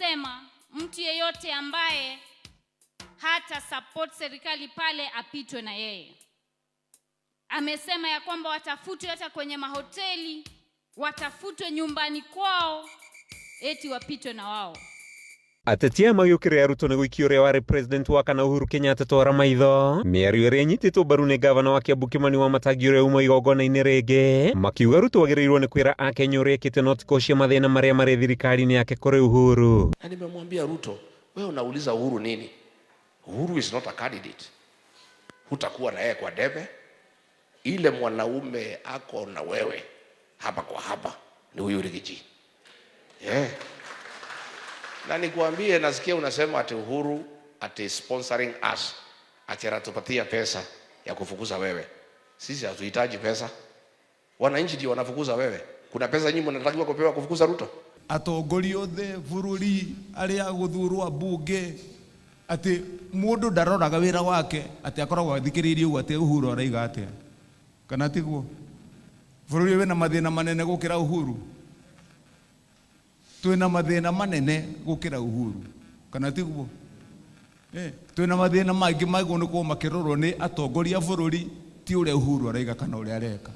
kusema mtu yeyote ambaye hata support serikali pale apitwe na yeye. Amesema ya kwamba watafutwe hata kwenye mahoteli, watafutwe nyumbani kwao, eti wapitwe na wao. Atetia magĩũkĩrĩra Ruto nĩ gũikia ũrĩa warĩ president wa kana Uhuru Kenyatta twara maitho. Mĩario ĩrĩa ĩnyitĩtwo mbaru nĩ gavana wa Kiambu Kimani Wamatangi ũrĩa uma igongona-inĩ rĩngĩ, makiuga Ruto agĩrĩirwo nĩ kwĩra Akenya ũrĩa ekĩte no ti kũhocia mathĩna marĩa marĩ thirikari-inĩ yake kũrĩ Uhuru. Na nimemwambia Ruto, wewe unauliza Uhuru nini? Uhuru is not a candidate. Hutakuwa na yeye kwa debe. Ile mwanaume ako na wewe hapa kwa hapa ni huyu Rigiji. Na nikuambie, nasikia unasema ati Uhuru ati sponsoring us, ati anatupatia pesa ya kufukuza wewe. Sisi hatuhitaji pesa. Wananchi ndio wanafukuza wewe. Kuna pesa nyingi mnatakiwa kupewa kufukuza Ruto. Atongoria othe bururi aria guthurwa bunge ati mundu ndaroraga wira wake ati akoragwo athikiririe ugu ati Uhuru araiga atia kana tiguo. Bururi wena mathina manene gukira Uhuru. Twina mathina manene gukira Uhuru kana tiguo. Twina mathina maingĩ magũnĩkwo makĩrorwo nĩ atongoria bururi ti ũrĩa Uhuru araiga kana ũrĩa areka.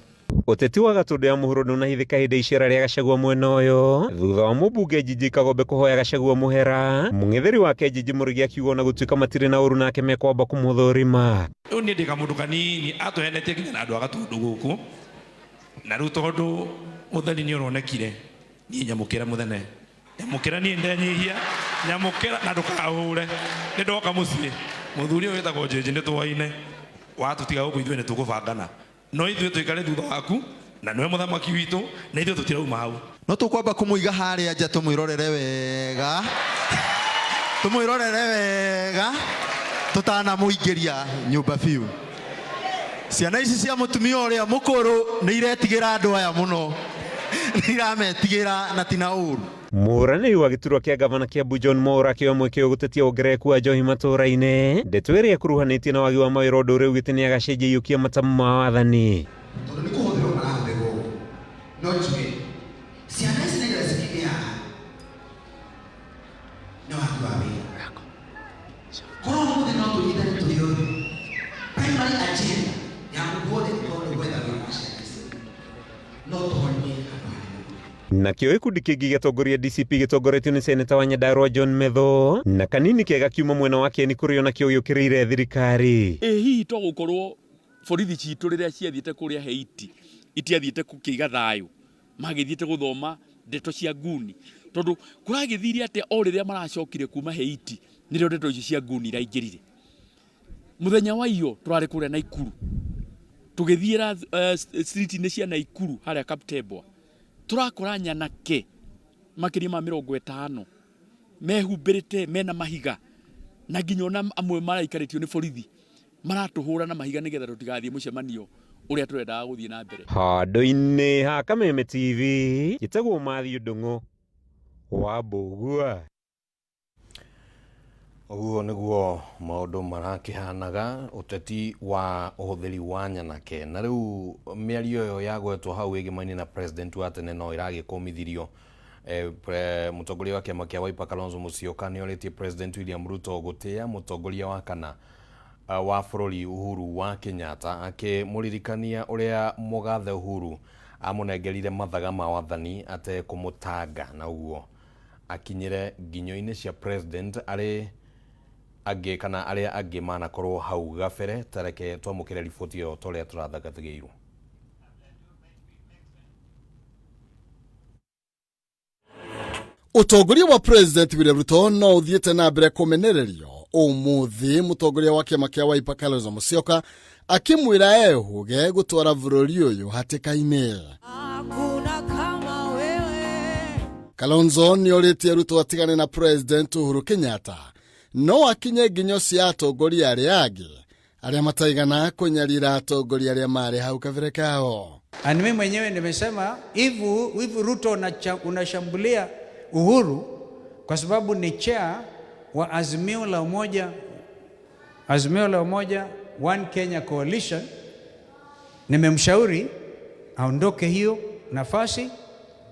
Ũteti wa Gatũndũ ya mũhuro nĩũnahithĩka hĩndĩ icera rĩa Gachagua mwena ũyũ thutha wa mũmbunge Njiji Kagombe kũhoya Gachagua mũhera. Mũng'etheri wake Njiji Mũrigi akiuga ona gũtuĩka matirĩ na ũru nake mekwamba kũmũthũrima. Rĩu niĩ ndĩ kamũndũ kanini atũhenetie nginya na andũ a Gatũndũ gũkũ, na rĩu tondũ ũtheri nĩ ũronekire niĩ nyamũkĩra mũthene, nyamũkĩra niĩ ndenyihia, nyamũkĩra na ndũkahũre. Nĩ ndoka mũciĩ mũthuri ũyũ wĩtagwo Njĩnjĩ nĩ tũwaine, watũtiga gũkũ ithuĩ nĩ tũkũbangana, no ithuĩ tũikare thutha waku na nĩwe mũthamaki witũ na ithuĩ tũtirauma hau. No tũkwamba kũmũiga harĩa nja tũmwĩrorere wega, tũmwĩrorere wega tũtanamũingĩria nyũmba biũ. Ciana ici cia mũtumia ũrĩa mũkũrũ nĩ iretigĩra andũ aya mũno, nĩ irametigĩra na tina ũru. Mũhũranĩri wa gĩturwa kĩa gavana Kiambu John Mwaũra akĩoya mweke ũyũ gũtetia wongerereku wa njohi matũũra-inĩ. Ndeto ĩrĩa ĩkuruhanĩtie na wagi wa mawĩra ũndũ ũrĩa augĩte nĩ agacenjia iyũkia matamu ma wathani. Tondũ nĩ kũhũthĩrwo marahũthĩrwo no njuge ciana ici nĩ getha cikĩgĩa nĩ wagi wa wĩra. Korwo mũthĩ no tũnyitane tũrĩ othe primary agenda ya mũndũ tondũ gwetha wĩra wa ciana ici no tũhonie Nakĩo gĩkundi kĩngĩ gĩatongoria DCP gĩtongoretio nĩ seneta wa Nyandarua John Metho, na kanini kega kiuma mwena wa Kieni kũrĩ onakĩo gĩũkĩrĩire thirikari. Hihi to gũkorwo borithi citũ rĩrĩa ciathiĩte kũrĩa Haiti itiathiĩte kũkĩiga thayũ, magĩthiĩte gũthoma ndeto cia nguni, tondũ kũragĩthire atĩ o rĩrĩa maracokire kuma Haiti nĩrĩo ndeto icio cia nguni iraingĩrire. Mũthenya wa iyo tũrarĩ kũrĩa Naikuru, tũgĩthiĩra street-inĩ cia Naikuru harĩa Kaptembwa, turakora nyanake makĩria ma 50 mehumbĩrĩte mena mahiga na nginya ona amwe maraikarĩtio nĩ borithi maratũhũra na mahiga nĩgetha tũtigathiĩ mũcemanio ũrĩa tũrendaga gũthiĩ na mbere. Handũ-inĩ ha Kameme TV gĩtagwo Mathiũ Ndung'u wa Mbũgua. Ũguo nĩguo maũndũ marakĩhanaga ũteti wa ũhũthĩri wa nyanake. Na rĩu mĩario ĩyo yagwetwo hau ĩgĩmaine na president wa tene no ĩragĩkũmithirio. Mũtongoria wa kĩama kĩa Wiper Kalonzo Musyoka nĩorĩtie President William Ruto gũtĩa mũtongoria wa kana wa bũrũri Uhuru wa Kenyatta, akĩmũririkania ũrĩa mũgathe Uhuru amũnengerire mathaga ma wathani atekũmũtanga, na ũguo akinyire nginyo-inĩ cia president arĩ angĩ kana arĩa angĩ manakorwo hau gabere. Tareke twamũkĩre riboti ĩyo torĩa tũrathagathĩrĩirwo. Ũtongoria wa President William Ruto no ũthiĩte na mbere kũmenererio. Ũmũthĩ mũtongoria wa kĩama kĩa Wiper Kalonzo Musyoka akĩmwĩra ehũge gũtwara bũrũri ũyũ hatĩka-inĩ. Kalonzo nĩorĩtie Ruto atigane na President Uhuru Kenyatta, no akinye nginyo cia atongoria arĩa angĩ arĩa mataigana kũnyarira atongoria arĩa marĩ hau kabere kao. Mimi mwenyewe nimesema hivi Ruto unashambulia Uhuru kwa sababu ni chair wa Azimio la Umoja One Kenya Coalition. Nimemshauri aondoke hiyo nafasi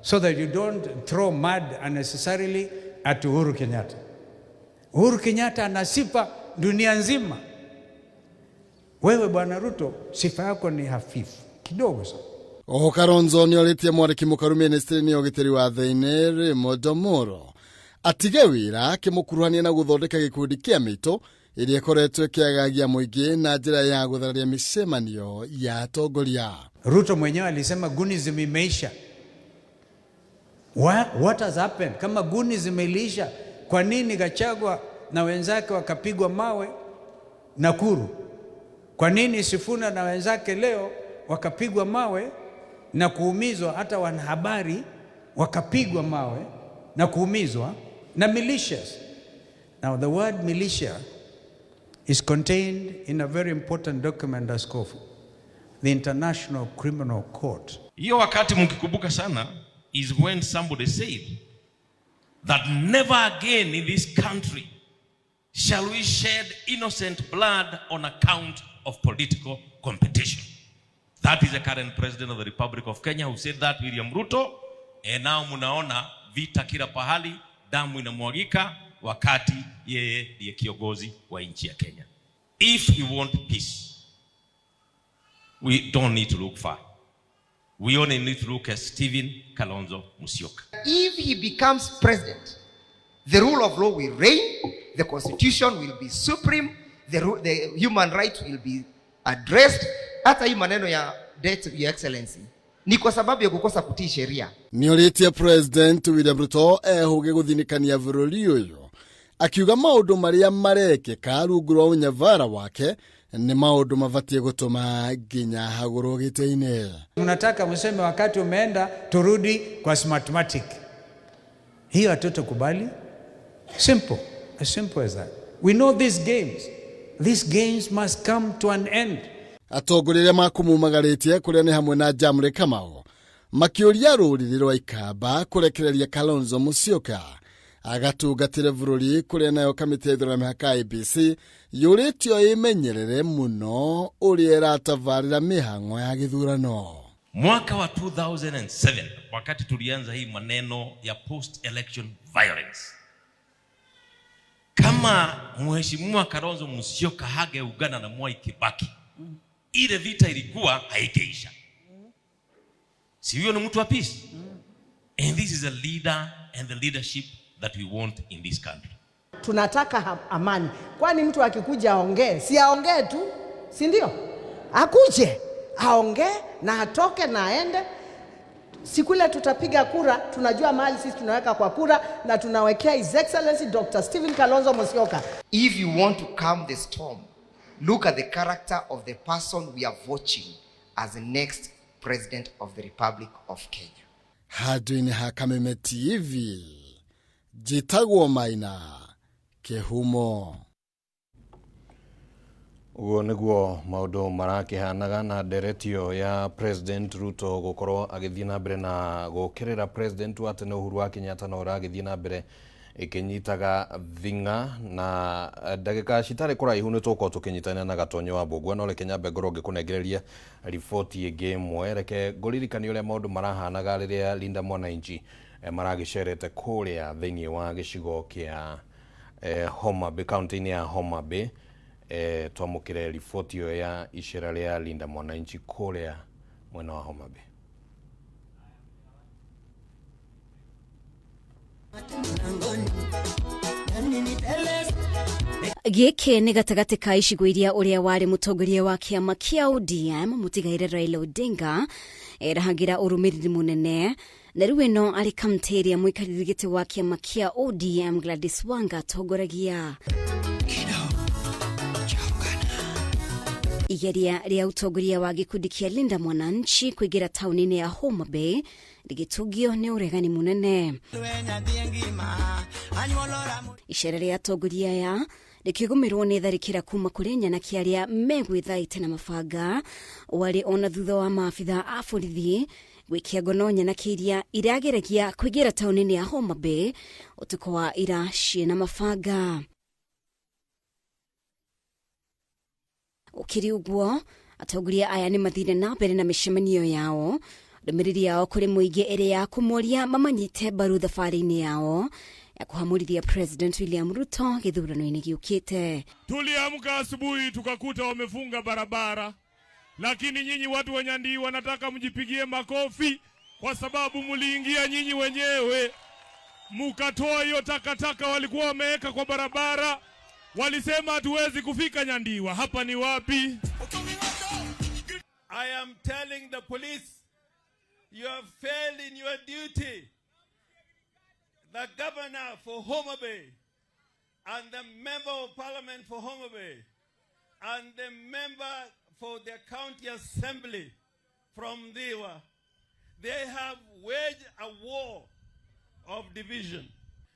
so that you don't throw mud unnecessarily ati Uhuru Kenyatta. Uhuru Kenyatta ana sifa dunia nzima. Wewe Bwana Ruto, sifa yako ni hafifu kidogo sana. O Kalonzo ni oritie mwariki mukaru ministry ni ogiteri wa Thaineri Modomoro atige wira akimukuruhania na guthondeka gikundi kia mito iria ikoretwo ikiagagia muingi na njira ya guthararia micemanio ya atongoria. Ruto mwenyewe alisema gunism imeisha. What has happened? Kama gunism imeisha, kwa nini Gachagua na wenzake wakapigwa mawe Nakuru? Kwa nini Sifuna na wenzake leo wakapigwa mawe na kuumizwa? Hata wanahabari wakapigwa mawe na kuumizwa na militias. Now the word militia is contained in a very important document, Askofu, the International Criminal Court. Hiyo wakati mkikumbuka sana is when somebody said that never again in this country shall we shed innocent blood on account of political competition. That is the current president of the Republic of Kenya who said that, William Ruto. And now munaona vita kila pahali, damu inamwagika wakati yeye ndiye kiongozi wa nchi ya Kenya. If we want peace, we don't need to look far. We only need to look at Stephen Kalonzo Musyoka. If he becomes president, the rule of law will reign, the constitution will be supreme, the human rights will be addressed. Hata hii maneno ya death, your excellency, ni kwa sababu ya kukosa kutii sheria. Ni oritie President William Ruto ehuge guthinikania bururi uyu akiuga maundu maria marekeka rungu rwa unyavara wake ni maundu mabatie gutuma nginya haguru giteine. Tunataka mseme wakati umeenda turudi kwa smartmatic. Hiyo hatutakubali. Simple, as simple as that. We know these games. These games must come to an end. Atongoria makumumagaritie kuria ni hamwe na Jamre Kamau makiuria ruriri rwa ikamba kurekereria Kalonzo Musyoka agatungatire bururi kuria nayo kamiti ya ithurano ya IEBC yuritio imenyerere muno uria iratavarira mihango ya githurano. Mwaka wa 2007 wakati tulianza hii maneno ya post election violence, kama mheshimiwa Kalonzo Musyoka hageungana na Mwai Kibaki, ile vita ilikuwa haikeisha. Si huyo ni mtu wa peace? And this is a leader and the leadership that we want in this country. Tunataka amani. Kwani mtu akikuja aongee, si aongee tu, si ndio? Akuje, aongee na atoke na aende. Sikule tutapiga kura, tunajua mahali sisi tunaweka kwa kura na tunawekea His Excellency Dr. Stephen Kalonzo Musyoka. If you want to calm the storm, look at the character of the person we are voting as the next president of the Republic of Kenya. Hadwini Hakameme TV. Jitagwo Maina Kehumo. Ugo niguo maundu marakihanaga na nderetio ya President Ruto gukorwo agithii na mbere na gukirira President wa tene Uhuru wa Kenyatta no ragithii na mbere ikinyitaga thinga na ndagika citari kuraihu ni tuko tukinyitana na Gatonyo wa Mbugua no reke nyambe ngoro ngikunengereria riboti ingi mwe reke nguririkani uria maundu marahanaga riria Linda Mwananchi maragicerete kuria thiini wa gicigo kia Homa Bay, county ya Homa Bay. Twamukire riboti yo ya icera ria Linda Mwananchi kuria mwena wa Homa Bay. Giki ni gatagati ka icigo iria uria wari mutongoria wa kiama kia ODM mutigaire Raila Odinga erahagira urumiriri munene na riu ino ari kamti iria muikariri giti wa kiama kia ODM Gladys Wanga atongoragia. Igeria ria utongoria wa gikundi kia Linda Mwananchi kuigira taunini ya Homa Bay rigitugio ni uregani munene. Icera ria atongoria ya rikigumirwo ni tharikira kuma kuri nyanaki aria megwithaite na mabanga wari ona thutha wa maabitha a borithi gwikia ngono nyanaki iria irageragia kuigira taunini ya Homa Bay utuko wa ira ciena mabanga. Ukiri uguo atongoria aya ni mathire na mbere na mishemanio yao ndumiriri yao kuri muingi iri ya kumoria mamanyite baru thabari-ini yao ya kuhamurithia President William Ruto githurano-ini giukite. Tuliamka asubuhi tukakuta wamefunga barabara, lakini nyinyi watu wa Nyandii wanataka mjipigie makofi kwa sababu muliingia nyinyi wenyewe mukatoa hiyo takataka walikuwa wameweka kwa barabara. Walisema hatuwezi kufika Nyandiwa. Hapa ni wapi? I am telling the police, you have failed in your duty. The governor for Homa Bay and the member of parliament for Homa Bay and the member for the county assembly from Diwa, they have waged a war of division.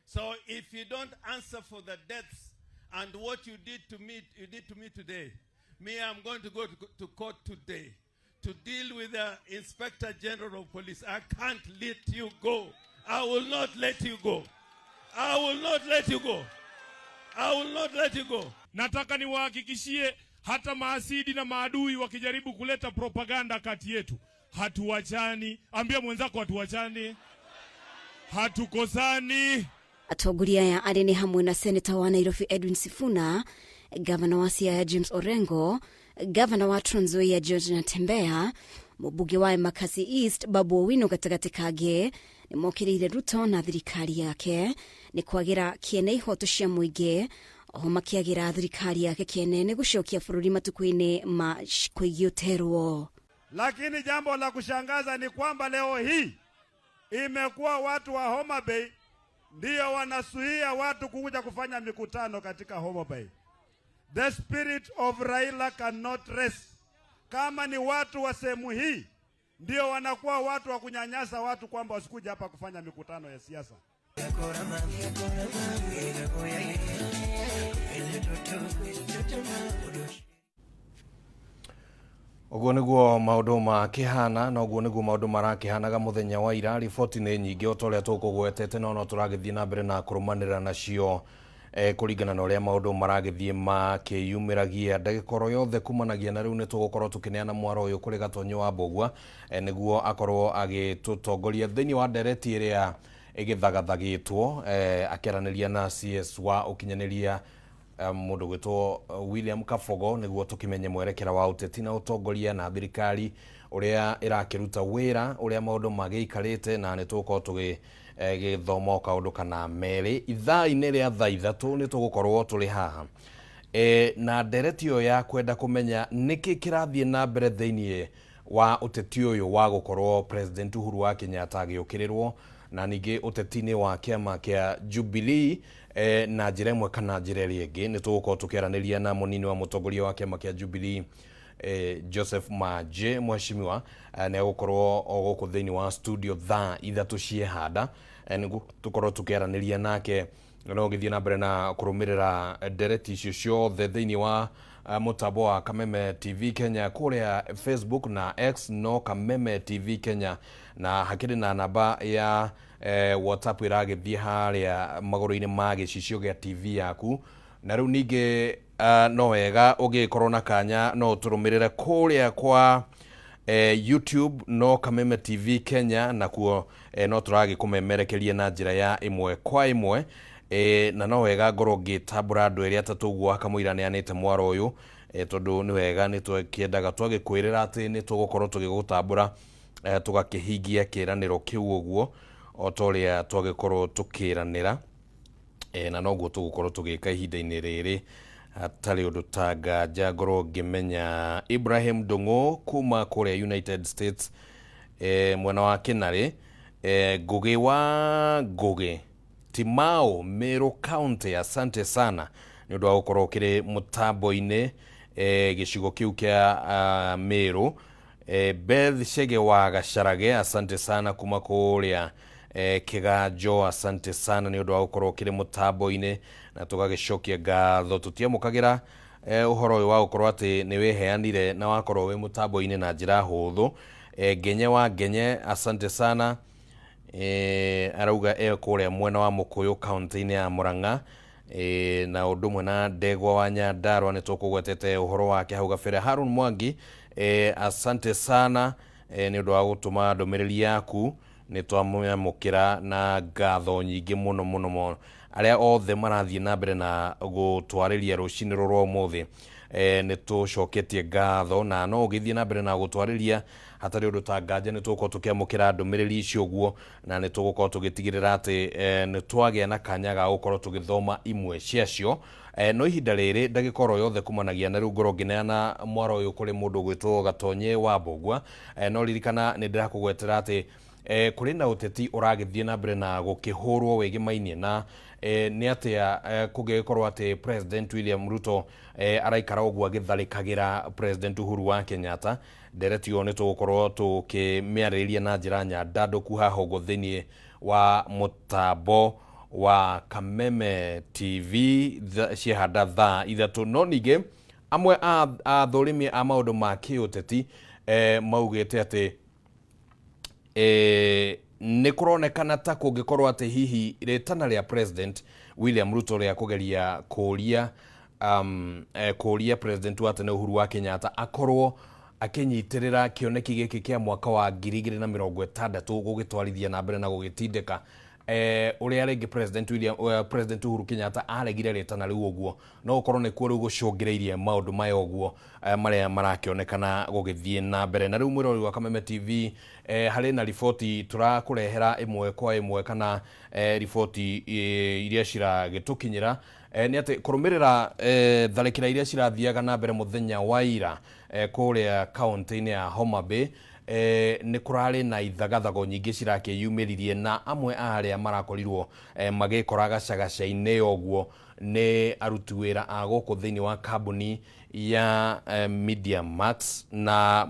So if you don't answer for the deaths and what you did to me today, I'm going to go to court today to deal with the Inspector General of Police. I can't let you go. I will not let you go. I will not let you go. I will not let you go. Nataka niwahakikishie hata maasidi na maadui wakijaribu kuleta propaganda kati yetu, hatuwachani. Ambia mwenzako hatuwachani. Hatukosani. Atongoria ya arĩ hamwe na Senator wa Nairobi Edwin Sifuna, Governor wa Siaya James Orengo, Governor wa Trans Nzoia George Natembeya, Mũmbunge wa Embakasi East Babu Owino gatagatĩ kangĩ nĩmokĩrĩire Ruto na thirikari yake nĩ kwagira kĩene ihoto cia mũingĩ, oho makĩagira thirikari yake kĩene nĩ gũcokia bũrũri matukũ-inĩ ma kũigio terwo. Lakini jambo la kushangaza ni kwamba leo hii imekuwa watu wa Homa Bay ndio wanasuia watu kuja kufanya mikutano katika Homa Bay. The spirit of Raila cannot rest. Kama ni watu wa sehemu hii ndio wanakuwa watu wa kunyanyasa watu kwamba wasikuja hapa kufanya mikutano ya siasa. Oguo niguo maundu makihana na oguo niguo maundu marakihanaga muthenya wa ira. Riboti ni nyingi otoria tukugwetete no turagithie na mbere na kurumanira nacio kuringana na uria maundu maragithie makiyumiragia ndagikoro yothe kumanagia na riu ni tugukorwo tukineana mwaro uyu kuri Gatonyo wa Mbugua niguo akorwo agitutongoria thiini wa ndereti iria igithagathagitwo akiaraniria na CS wa ukinyaniria mundu gwitwo William Kabogo niguo tukimenye mwerekera wa uteti na utongoria na thirikari uria irakiruta wira uria maundu magiikarite na nituko tugi githoma kaundu kana meri ithaa-ini ria thaa ithatu nitugukorwo turi haha na ndereti yo ya kwenda kumenya niki kirathie na mbere thiini wa uteti uyu wa gukorwo President Uhuru wa Kenyatta agiukirirwo na ningi uteti-ini wa kiama kia Jubilee na njira imwe kana njira iria ingi ni tugukorwo tukiaraniria na munini wa mutongoria wa kiama kia Jubilee Joseph Maje mweshimiwa ni gukorwo guku thiini wa studio thaa ithatu ciehanda niguo tukorwo tukiaraniria nake no githie na mbere na kurumirira ndereti icio ciothe thiini wa mutambo wa Kameme TV Kenya kuria Facebook na X no Kameme TV Kenya na hakiri na namba ya WhatsApp iragithie haria maguru-ini ma gicicio gia TV yaku na riu ninge no wega ugikorwo na kanya no turumirire kuria kwa YouTube no Kameme TV Kenya na kuo no turagikumemerekeria na njira ya imwe kwa imwe na no wega ngorwo ngitambura andu eri atatu guo akamuiraneanite mwaro uyu tondu ni wega ni twakiendaga twagikwirira ati ni tugukorwo tugigutambura tugakihingia kiraniro kiu uguo otoria twagikorwo tukiranira na noguo tugukorwo tugika ihinda-ini riri atari undu tanga ngorwo ngimenya Ibrahim Ndung'u kuma kuria United States mwena wa Kinari Ngugi wa Ngugi Timao Meru County asante sana ni undu wa gukorwo ukiri mutambo-ini gicigo kiu kia Meru Beth Shege wa Gacarage asante sana kuma kuria Kiganjo asante sana ni undu wa gukorwo ukiri mutambo-ini na tugagicokia ngatho tutiamukagira uhoro uyu wa gukorwo ati ni wiheanire na wakorwo wi mutambo-ini na njira huthu Genye wa Genye asante sana arauga kuria mwena wa Mukuyu county-ini ya Murang'a na undu mwe na Ndegwa wa Nyandarua ni tukugwetete uhoro wake hau gabere Harun Mwangi asante sana ni undu wa gutuma ndumiriri yaku nĩ twamũkĩra na ngatho nyingĩ mũno mũno mũno arĩa othe marathiĩ na mbere na gũtwarĩria rũcinĩ rwa ũmũthĩ. Nĩ tũcoketie ngatho na no ũgĩthiĩ na mbere na gũtwarĩria hatarĩ ũndũ ta nganja nĩ tũgũkorwo tũkĩamũkĩra ndũmĩrĩri icio ũguo, na nĩ tũgũkorwo tũgĩtigĩrĩra atĩ nĩ twagĩa na kanya ga gũkorwo tũgĩthoma imwe ciacio. No ihinda rĩrĩ ndagĩkorwo yothe kumanagia na rĩu ngorwo ngĩneana mwaro ũyũ kũrĩ mũndũ gwĩtwo Gatonye wa Mbũgua. No ririkana nĩ ndĩrakũgwetera atĩ kũrĩ na ũteti ũragĩthiĩ na mbere na gũkĩhũrwo wĩgĩmainie na nĩ atĩa kũngĩgĩkorwo atĩ President William Ruto araikara ũguo agĩtharĩkagĩra President Uhuru wa Kenyatta. Ndereti yo nĩ tũgũkorwo tũkĩmĩarĩrĩria na njĩra nyandandũku haha ũguo thĩinĩ wa mũtambo wa Kameme TV ciahanda thaa ithatũ. No ningĩ amwe a thũrĩmi a maũndũ ma kĩũteti maugĩte atĩ nĩ kũronekana ta kũngĩkorwo atĩ hihi rĩtana rĩa President William Ruto rĩa kũgeria kũria President wa tene Uhuru wa Kenyatta akorwo akĩnyitĩrĩra kĩoneki gĩkĩ kĩa mwaka wa 2060 gũgĩtwarithia na mbere na gũgĩtindĩka ũrĩa rĩngĩ President Uhuru Kenyatta aregire rĩtana rĩu ũguo. No ũkorwo nĩ kuo rĩu gũcũngĩrĩirie maũndũ maya ũguo marĩa marakĩonekana gũgĩthiĩ na mbere. Na rĩu mwĩrori wa Kameme TV harĩ na riboti tũrakũrehera ĩmwe kwa ĩmwe kana riboti iria ciragĩtũkinyĩra nĩ atĩ kũrũmĩrĩra tharĩkĩra iria cirathiaga na mbere mũthenya wa ira kũrĩa kaunti-inĩ ya Homa Bay. Nĩ kũrarĩ na ithagathago nyingĩ cirakĩyumĩririe na amwe arĩa marakorirwo magĩkora gacagaca-inĩ ũguo nĩ aruti wĩra a gũkũ thĩinĩ wa kambuni ya Media Max na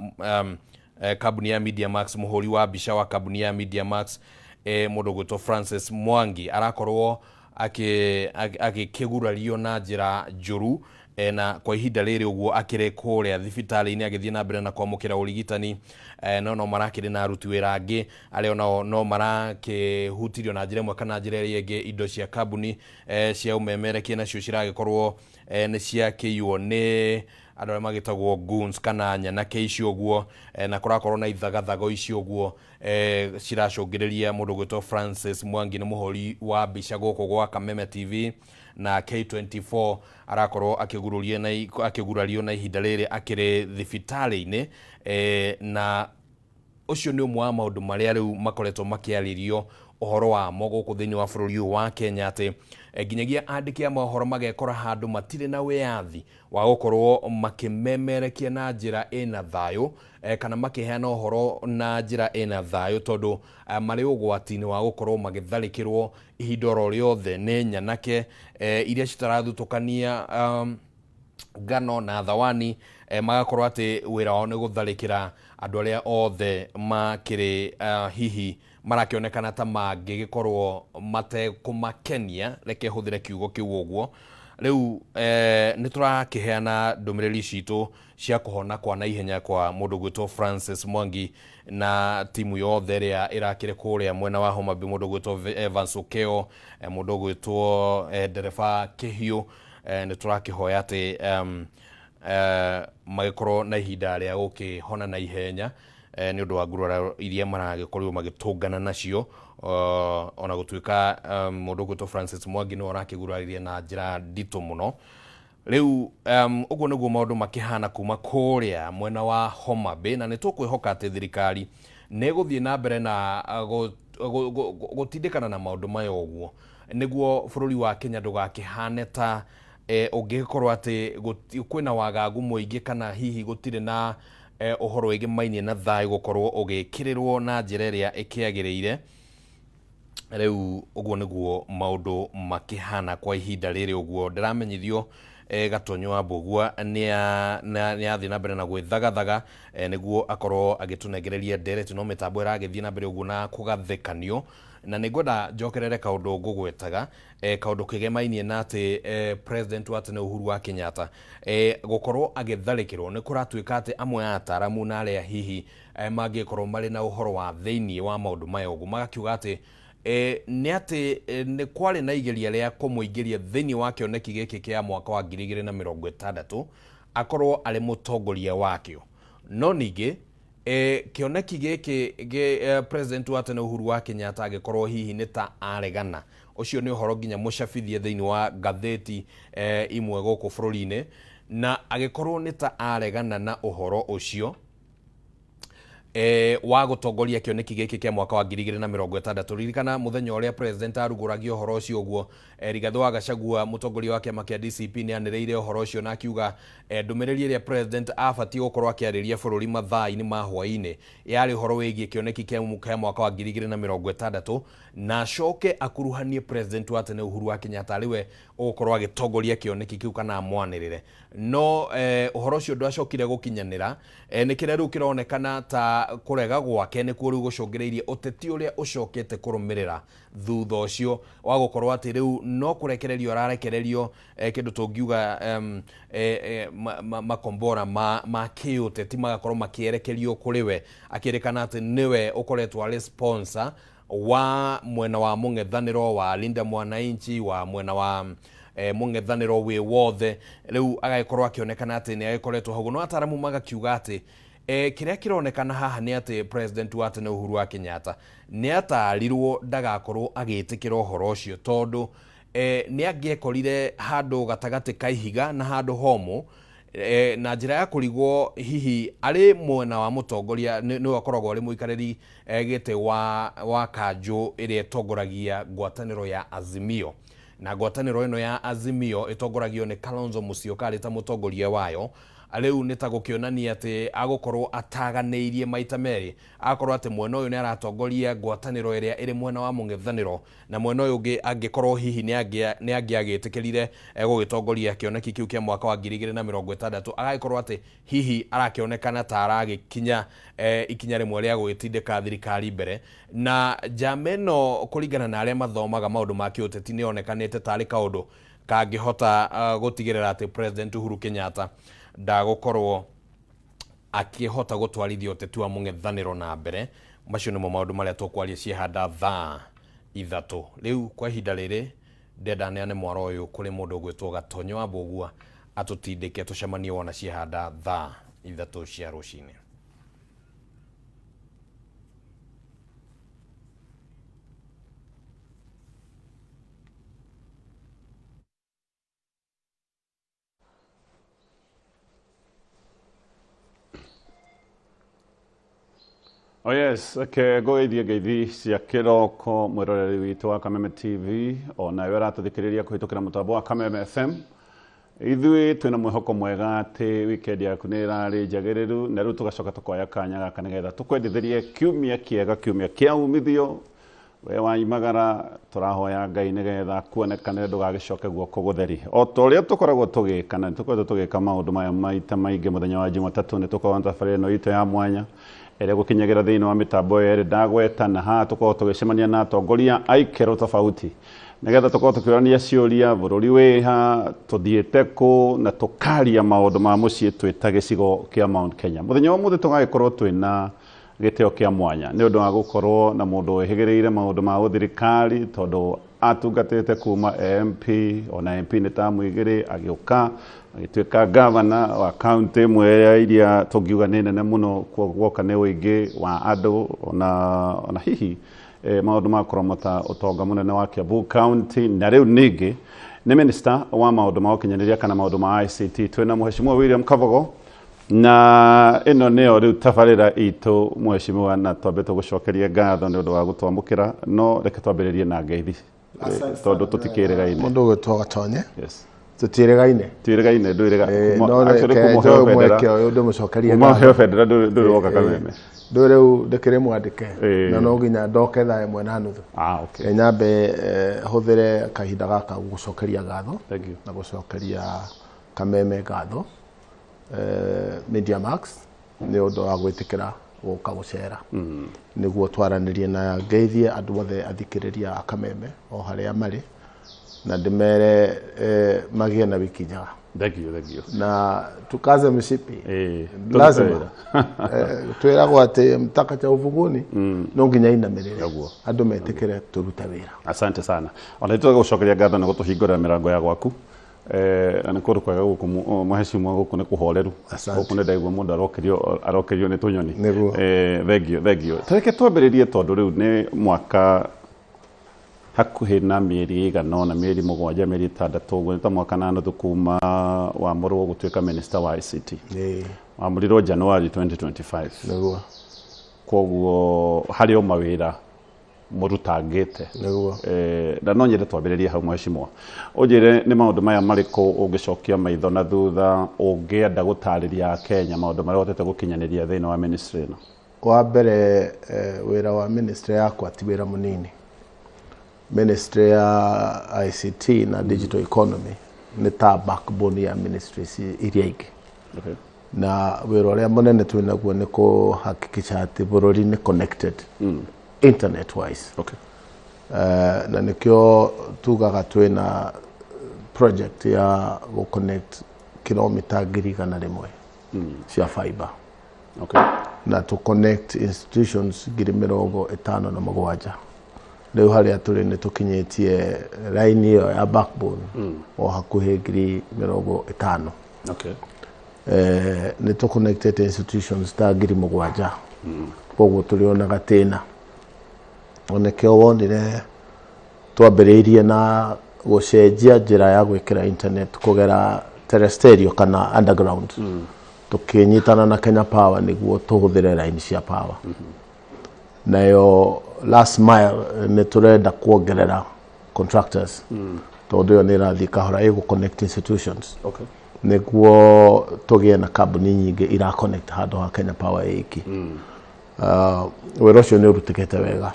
kambuni ya Media Max. Mũhũri wa mbica wa kambuni ya Media Max mũndũ gwĩtwo Francis Mwangi arakorwo akĩgurario na njĩra njũru na kwa ihinda rĩrĩ ũguo akĩrĩ kũrĩa thibitarĩ-inĩ agĩthiĩ na mbere na kwamũkĩra ũrigitani. No marakĩrĩ na aruti wĩra angĩ arĩa no marakĩhutirio na njĩra ĩmwe kana njĩra ĩrĩa ĩngĩ indo cia kambuni cia ũmemerekia nacio ciragĩkorwo nĩ ciakĩiywo nĩ andũ arĩa magĩtagwo goons kana nyanake icio ũguo, na kũrakorwo na ithagathago icio ũguo ciracũngĩrĩria mũndũ gwĩtwo Francis Mwangi nĩ mũhũri wa mbica gũkũ gwa Kameme TV na K24 arakorwo akĩgurario na ihinda rĩrĩ akĩrĩ thibitarĩ-inĩ. Na ũcio nĩ ũmwe wa maũndũ marĩa rĩu makoretwo makĩarĩrio ũhoro wamo gũkũ thĩinĩ wa bũrũri ũyũ wa Kenya atĩ nginyagia andĩki a mohoro magekora handũ matirĩ na wĩyathi wa gũkorwo makĩmemerekia na njĩra ĩna thayũ kana makĩheana ũhoro na njĩra ĩna thayũ, tondũ marĩ ũgwati-inĩ wa gũkorwo magĩtharĩkĩrwo ihinda oro rĩothe nĩ nyanake iria citarathutũkania ngano na thawani, magakorwo atĩ wĩra wao nĩ gũtharĩkĩra andũ arĩa othe makĩrĩ hihi marakĩonekana ta mangĩgĩkorwo matekũmakenia, reke hũthĩre kiugo kĩu ũguo. Rĩu nĩ tũrakĩheana ndũmĩrĩri citũ cia kũhona kwa naihenya kwa mũndũ gwĩtwo Francis Mwangi na timu yothe ĩrĩa ĩrakĩrĩ kũrĩa mwena wa Homa Bay, mũndũ gwĩtwo Evans Okeo, mũndũ gwĩtwo ndereba Kĩhiũ. Nĩ tũrakĩhoya atĩ magĩkorwo na ihinda rĩa gũkĩhona na ihenya nĩ ũndũ wa nguraro iria maragĩkorwo magĩtũngana nacio, ona gũtuĩka mũndũ gwĩtwo Francis Mwangi nĩ arakĩguraririe na njĩra nditũ mũno. Rĩu ũguo nĩguo maũndũ makĩhana kuma kũrĩa mwena wa Homa Bay, na nĩ tũkwĩhoka atĩ thirikari nĩ gũthiĩ na mbere na gũtindĩkana na maũndũ maya ũguo nĩguo bũrũri wa Kenya ndũgakĩhane ta ũngĩkorwo atĩ kwĩna wagagu mũingĩ kana hihi gũtirĩ na ũhoro wĩgĩmainie na thayũ gũkorwo ũgĩkĩrĩrwo na njĩra ĩrĩa ĩkĩagĩrĩire. Rĩu ũguo nĩguo maũndũ makĩhana kwa ihinda rĩrĩ ũguo. Ndĩramenyithio Gatonye wa Mbũgua nĩ athiĩ na mbere na gwĩthagathaga nĩguo akorwo agĩtũnengereria ndereti, no mĩtambo ĩragĩthiĩ na mbere ũguo na kũgathĩkanio. Na nĩ ngwenda njokerere kaũndũ ngũgwetaga kaũndũ kĩgemainie na atĩ President wa tene Uhuru wa Kenyatta gũkorwo agĩtharĩkĩrwo nĩ kũratuĩka atĩ amwe a ataaramu na arĩa hihi mangĩkorwo marĩ na ũhoro wa thĩinĩ wa maũndũ maya ũguo magakiuga atĩ nĩ atĩ nĩ kwarĩ na igeria rĩa kũmũingĩria thĩinĩ wa kĩoneki gĩkĩ kĩa mwaka wa 2060 akorwo arĩ mũtongoria wakĩo. No ningĩ kioneki giki president wa tene Uhuru wa Kenyatta agikorwo hihi ni ta aregana ucio ni uhoro nginya mucabithie thiini wa gatheti imwe guku bururi-ini na agikorwo ni ta aregana na uhoro ucio wa gutongoria kioneki giki kia mwaka wa 2060 ririkana muthenya uria president aruguragia uhoro ucio guo Rigathi wa Gachagua mutongoria wa kiama kia DCP ni anireire uhoro ucio na akiuga ndumiriri iria president abatie gukorwo akiariria bururi mathaa-ini ma hwaini yari uhoro wigie kioneki kia mwaka wa 2060 na coke akuruhanie president wa tene Uhuru wa Kenyatta ariwe ugukorwo agitongoria kioneki kiu kana amwanirire no uhoro ucio ndwacokire gukinyanira ni kire riu kironekana ta kurega gwake ni kuo riu gucungireirie uteti uria ucokete kurumirira thutha ucio wa gukorwo ati riu no kurekererio ararekererio kindu tungiuga makombora ma kiuteti magakorwo makierekerio kuriwe akirikana ati niwe ukoretwo ari sponsor wa mwena wa mung'ethaniro wa Linda Mwananchi wa mwena wa mung'ethaniro wi wothe riu agaikorwo akionekana ati ni agikoretwo hau no ataramu magakiuga ati kiria kironekana haha ni ati president wa tene Uhuru wa Kenyatta ni atarirwo ndagakorwo agitikira uhoro ucio tondu ni angiekorire handu gatagati kaihiga na handu homo na njira ya kurigwo hihi ari mwena wa mutongoria ni wakoragwo ari muikariri gite wa kanju iria tongoragia ngwataniro ya Azimio na ngwataniro ino ya Azimio itongoragio ni Kalonzo Musyoka ari ta mutongoria wayo riu ni ta gukionania ati agukorwo ataganeirie maita meri akorwo ati mwena uyu ni aratongoria ngwataniro iria iri mwena wa mung'ethaniro na mwena uyu ungi angikorwo hihi ni angiagitikirire gugitongoria kioneki kiu kia mwaka wa 2060 agaikorwo ati hihi arakionekana ta aragikinya ikinya rimwe ria gugitindika thirikari mbere na jameno kuringana na aria mathomaga maundu ma kiuteti ni onekanite tari kaundu kangihota gutigirira ati president Uhuru Kenyatta ndagukorwo akihota gutwarithia uteti wa mung'ethaniro na mbere macio nimo maundu maria tukwaria ciehanda thaa 3 riu kwa ihinda riri ndenda neane mwaro uyu kuri mundu gwitwo Gatonyo wa Mbugua atutindike tucemanie wona ciehanda thaa 3 cia rucini. Oh yes, okay, goithie ngeithi cia kiroko mwiroreri witu wa Kameme TV ona we ratuthikiriria kuhitukira mutambo wa Kameme FM. Ithui twina mwihoko mwega ati weekend yaku ni irari njagiriru na riu tugacoka tukoya kanya gaka nigetha tukwendithirie kiumia kiega kiumia kia umithio we waimagara turahoya Ngai nigetha kuonekana ndugagicoke guoko gutheri o toria tukoragwo tugikana tukoragwo tugika maundu maya maita maingi muthenya wa Jumatatu ni tukoragwo tafari no ito ya mwanya ere gukinyagira thiini wa mitambo ere ndagweta na ha tukorwo tugicemania na atongoria aikero tofauti nigetha tukorwo tukirania ciuria bururi wiha tuthiete ku na tukaria maundu ma mucii twita gicigo kia Mount Kenya muthenya wa muthe tugagikorwo twina giteo kia mwanya ni undu wa gukorwo na mundu wehigireire maundu ma uthirikari tondu atungatite kuma MP ona MP ni ta mwigiri agiuka agituika governor wa county imwe ya iria tungiuga ni nene muno gwoka ni wingi wa andu ona hihi maundu ma kuromota utonga munene wa Kiambu county na riu ningi ni minister wa maundu ma ukinyaniria kana maundu ma ICT twina mheshimiwa William Kabogo na ino neo riu tabarira itu mheshimiwa na twambe tugucokeria ngatho ni undu wa gutwamukira no reke twambiririe na ngeithi tondu tutikirigaine mundu gwitwo Gatonye yes tutiregaine ndwirega no mweke uyu ndumucokeria ngatho federa nduriroka Kameme nduriu ndikire mwandike na no nginya ndoke thaa imwe na nuthu okay nyambe huthire kahinda gaka gucokeria ngatho na gucokeria Kameme ngatho Media Max ni undu wa gwitikira guka gucera niguo twaranirie na ngeithie andu othe athikiriria Kameme o haria mari na ndimere magie na wiki njega thank you na tukaze mshipi lazima twiragwo ati mtaka cha uvunguni no nginya inamirire andu metikire turuta wira asante sana ona ituga gucokeria ngatho na gutuhingurira mirango ya gwaku ana kuru kwaga guku maheshimwa guku ne kuhoreru guku ne ndaigwa mundu arokerio ne tunyoni thegio tareke twambiririe tondu riu ne mwaka hakuhi na mieri igana na mieri mugwanja mieri 6 gwe ta mwaka na nuthu kuma wa murwo gutuika minister wa ICT amurirwo January 2025 niguo koguo hari o mawira murutangite na no nyende twambiririe hau mweshimwa ujire ni maundu maya mariko ungicokia maitho na thutha ungienda gutariria Kenya maundu maria hotete gukinyaniria thini wa ministry no wa mbere wira wa ministry yakwa ti wira munini. Ministry ya ICT na digital economy ni ta backbone ya ministries iria ingi na wira uria munene twina guo ni kuhakikisha ati bururi ni connected internet wise na nikio tugaga twina project ya go connect kilomita 100 cia fiber na to connect institutions 57 leo haria tuli ni tukinyetie line iyo ya backbone o hakuhe 50 ni to connected institutions ta 7 koguo tuliona gatena onekeo wonire twambiriirie na gucenjia njira ya gwikira internet kugera terrestrial kana underground tukinyitana na Kenya Power niguo tuhuthire line cia power nayo last mile ni turenda kuongerera contractors tondu yo ni rathi kahora igu connect institutions niguo tugie na kambuni nyingi ira connect handu ha Kenya Power iki wira ucio ni urutikete wega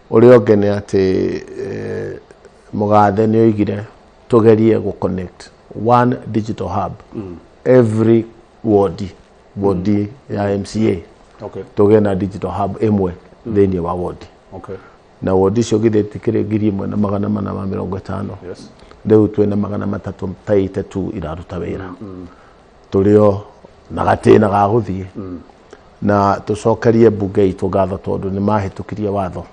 uria ngene ati mugathe ni oigire tugerie go connect one digital hub every ward ya MCA tugena digital hub imwe thini wa ward na ward icio githeti ngiri 1,450 leo twena 332 iraruta wira tulio na gatena ga guthie na tucokerie bunge itu gatho tondu ni mahitukirie watho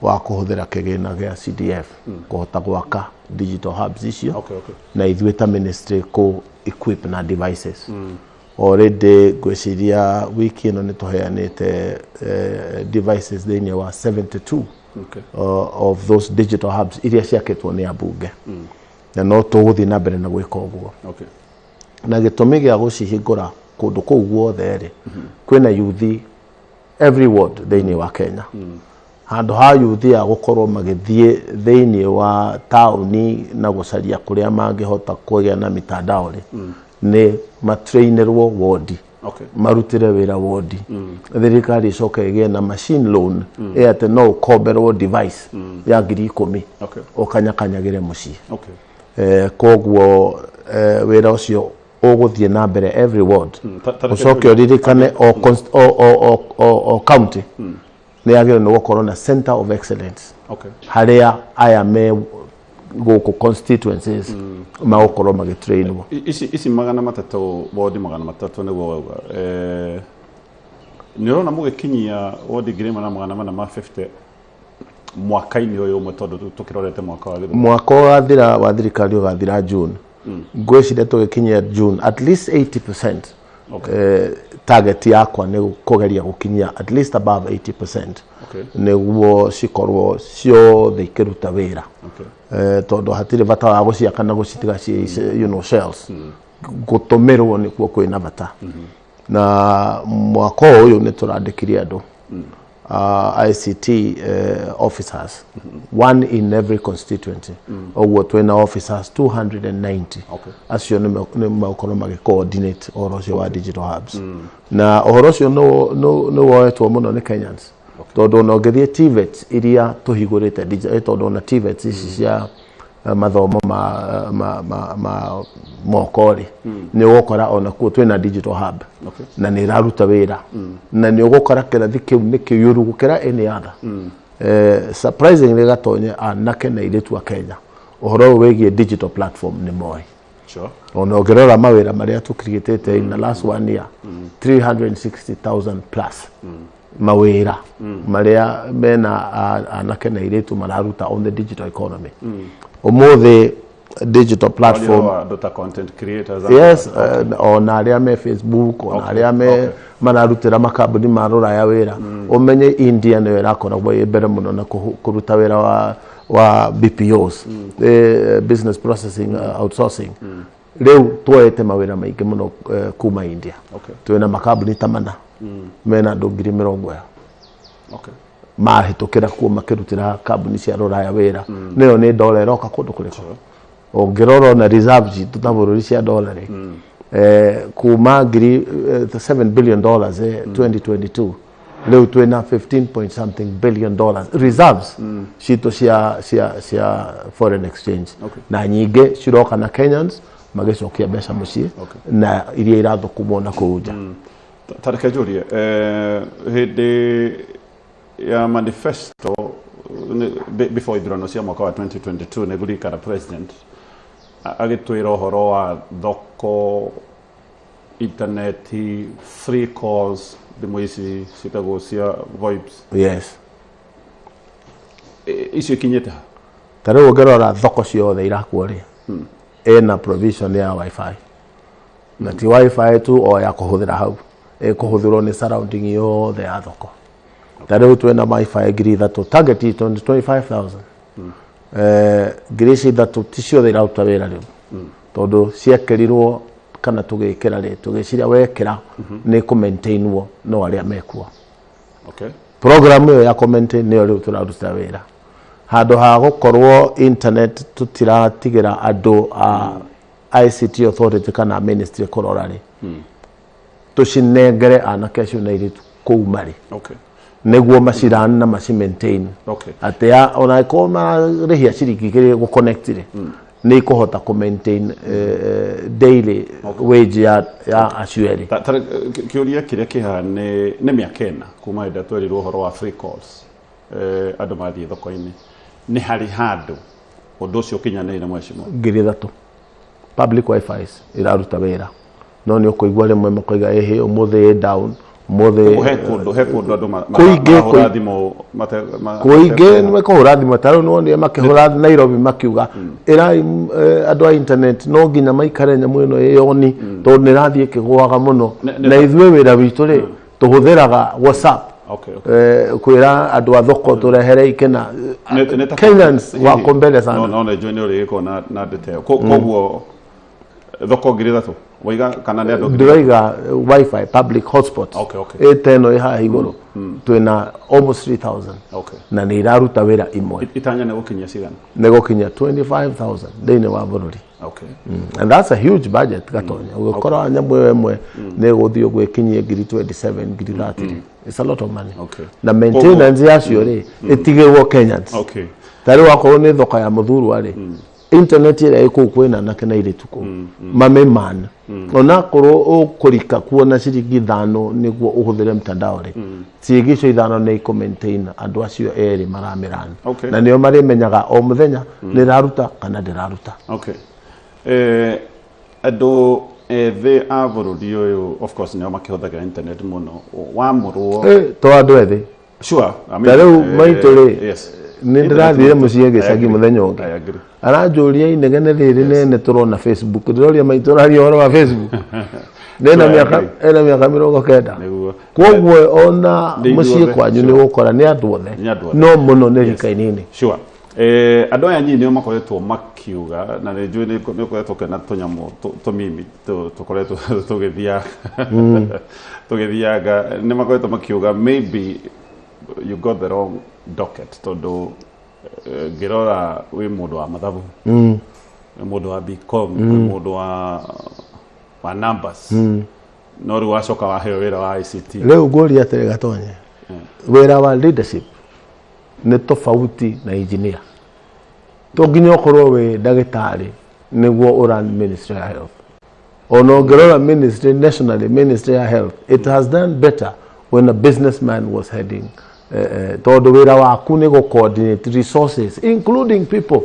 wa kuhuthira kigina gia CDF kuhota gwaka digital hubs icio na ithuĩ ta ministry ku equip na devices already gwiciria wiki ino ni tuheanite devices thini wa 72 of those digital hubs iria ciaketwo ni abunge na no tuguthi na mbere na gwika uguo na gitumi gia gucihingura kundu kuu guothe ri kwina youth every ward thini wa Kenya handu ha youth ya gukorwo magithie thini wa tauni na gucaria kuria mangihota kugia na mitandao ri ni matrainerwo ward marutire wira ward thirikari icoke igie na machine loan ate no komberwo device ya 10,000 ukanyakanyagire mucii koguo wira ucio uguthie na mbere every ward ucoke uririkane o county ni agire no gukorwo na center of excellence haria aya me guku constituencies magukorwo magitrainwo ici 300 ward 300 niguo wauga ni rona mugikinyia ward 1,450 mwaka-ini uyu umwe tondu tukirorete mwaka wa thira wa thirikari ugathira June ngwicire tugikinyia June at least 80% target yakwa ni kugeria gukinyia at least above 80% niguo cikorwo ciothe ikiruta wira tondu hatire bata wa guciaka na gucitiga shells gutumirwo nikuo kwina bata na mwaka uyu ni turandikiria andu ICT officers one in every constituency oguo twina officers 290 acio ni makorwo coordinate ohoro cio wa digital hubs na ohoro cio no woetwo muno ni Kenyans tondu no ngithie TVET iria tuhigurite digital tondu na TVET ici cia mathomo ma mokori ni gukora ona ku twina digital hub na ni raruta wira na ni gukora kirathi kiu ni kiyuru gukira any other surprisingly gatonye anake na iretu a Kenya ohoro wegie digital platform ni moi ona ngirora mawira maria tu created in the last 1 year 360,000 plus mawira maria mena anake na iretu mararuta on the digital economy umuthi digital platform. Dota content creators. Yes, ona aria me Facebook, ona aria me mararutira makambuni marora ya wira. Umenye India ne wira koragwo ibere muno na kuruta wira wa BPOs, business processing outsourcing. Leo tuete mawira maingi muno kuma India. Twina makambuni tamana. Mena ndongiri mirongo ya. Okay. Mahitukira kuo makirutira kambuni cia roraya wira. Neo ni dola iroka kundu kuriko. Ongiroro na reserves tutabururi cia dollar kuma ngiri $7 billion 2022 leo twina 15 point something billion reserves cito cia foreign exchange na nyinge ciroka na Kenyans magicokia mbeca mucii na iria irathukumwo na kuja tareke jurie hindi ya manifesto before ithurano cia mwaka wa 2022 negurikara president agitwira uhoro wa thoko internet free calls thimu ici citagwo cia VoIPs. Yes. Icio kinyete tare ugerora thoko ciothe irakuo ri ena provision ya wifi na ti wifi tu o ya kuhuthira hau kuhuthirwo ni surrounding yothe ya thoko tare twena wifi ngiri ithatu target 25,000 ngiri ithatu ticiothe irauta wira riu tondu ciakerirwo kana tugikira ri tugiciria wekira ni ku maintainwo no aria mekuo. Okay. Program yo ya maintain ni riu turaruta wira handu ha gukorwo internet tutiratigira andu a ICT authority kana ministry kurora ri tucinengere anake acio na iritu kuu mari. Okay. Neguo macirani na maci maintain. Okay. Atia ona ko marihia ciringi kiri go connect ri ni kuhota ku maintain daily wage ya acueri. Kiuria kiria kihane ni miakena kuma ida twerirwo horo wa free calls andu mathie thoko-ini ni hari handu undu ucio kinyaneire mweshimo ngiri thatu public wifi iraruta wira no ni ukuigwa rimwe makoiga ehe umuthi down he kundu andu mahura thimu kuinge ni makuhura thimu taru no ni makihura Nairobi makiuga irai andu a internet no nginya maikare nyamu ino yoni tondu ni rathie kigwaga muno na ithwe wira witu ri tuhuthiraga WhatsApp. Kwira andu a thoko turehere ikena Kenyans wako mbele sana no joni uri iko na detail koguo thoko ngiri thatu waiga kana ni andu ndiriga wifi public hotspot eteno iha iguru twina almost 3,000 na ni iraruta wira imwe itanya ne gukinya cigana ne gukinya 25,000 thini wa bururi. Okay. And that's a huge budget gatonya ugikora nyamwe wemwe ne guthio gwikinyie ngiri 27 ngiri 30 it's a lot of money. Na maintenance yacio ri itigirwo Kenyans. Tari wako ni thoka ya muthuru ari internet ira iko kwina na kana ile tuko mame man ona koro ukurika kuona ciringi 5 niguo uhuthire mtandao ri ciigico 5 ne iko maintain andu acio eri maramirana na nio mari menyaga o muthenya ni raruta kana ndiraruta. Okay. Andu ethi a bururi uyu of course nio makihuthagira internet muno wa murwo to andu ethi sure tariu maituri ni ndirathire mucie gicagi muthenya ungi aranjuria inegene riri nene turona Facebook ndiroria maiturari horo wa Facebook nena miaka 90 koguo ona mucie kwanyu ni gukora ni andu othe no muno ni rika inini. Sure. Andu aya nyinyi makoretwo makiuga na ni njui ni koretwo kena tunyamu tumimi tukoretwo tugithiaga ni makoretwo makiuga maybe you got the wrong docket tondu ngirora wi mundu wa mathabu mundu wa BCom mundu wa numbers no ri wacoka waheo wira wa ICT leo ngori atere gatonye wira wa leadership ni tofauti na engineer to nginya okorwo we ndagitari niguo uran ministry of health ono ngirora ministry nationally ministry of health it has done better when a businessman was heading todo wira waku ni go coordinate resources including people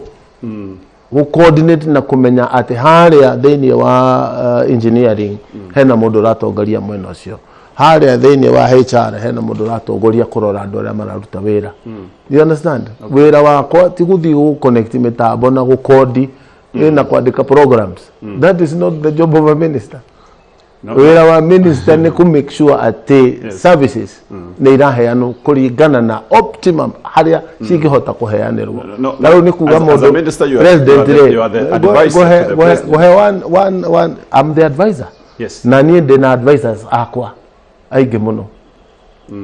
go coordinate na kumenya ati haria thini wa engineering hena mundu ratongoria mwena ucio haria thini wa HR hena mundu ratongoria kurora andu aria mararuta wira you understand wira wako ti guthi go connect mitambo na go code na kuandika programs. That is not the job of a minister. Wira wa minister ni ku make sure ati services ni iraheanwo kuringana na optimum haria cingihota kuheanirwo. Na riu ni kuga mundu president one I'm the advisor. Yes. Na nie ndina advisors akwa aige muno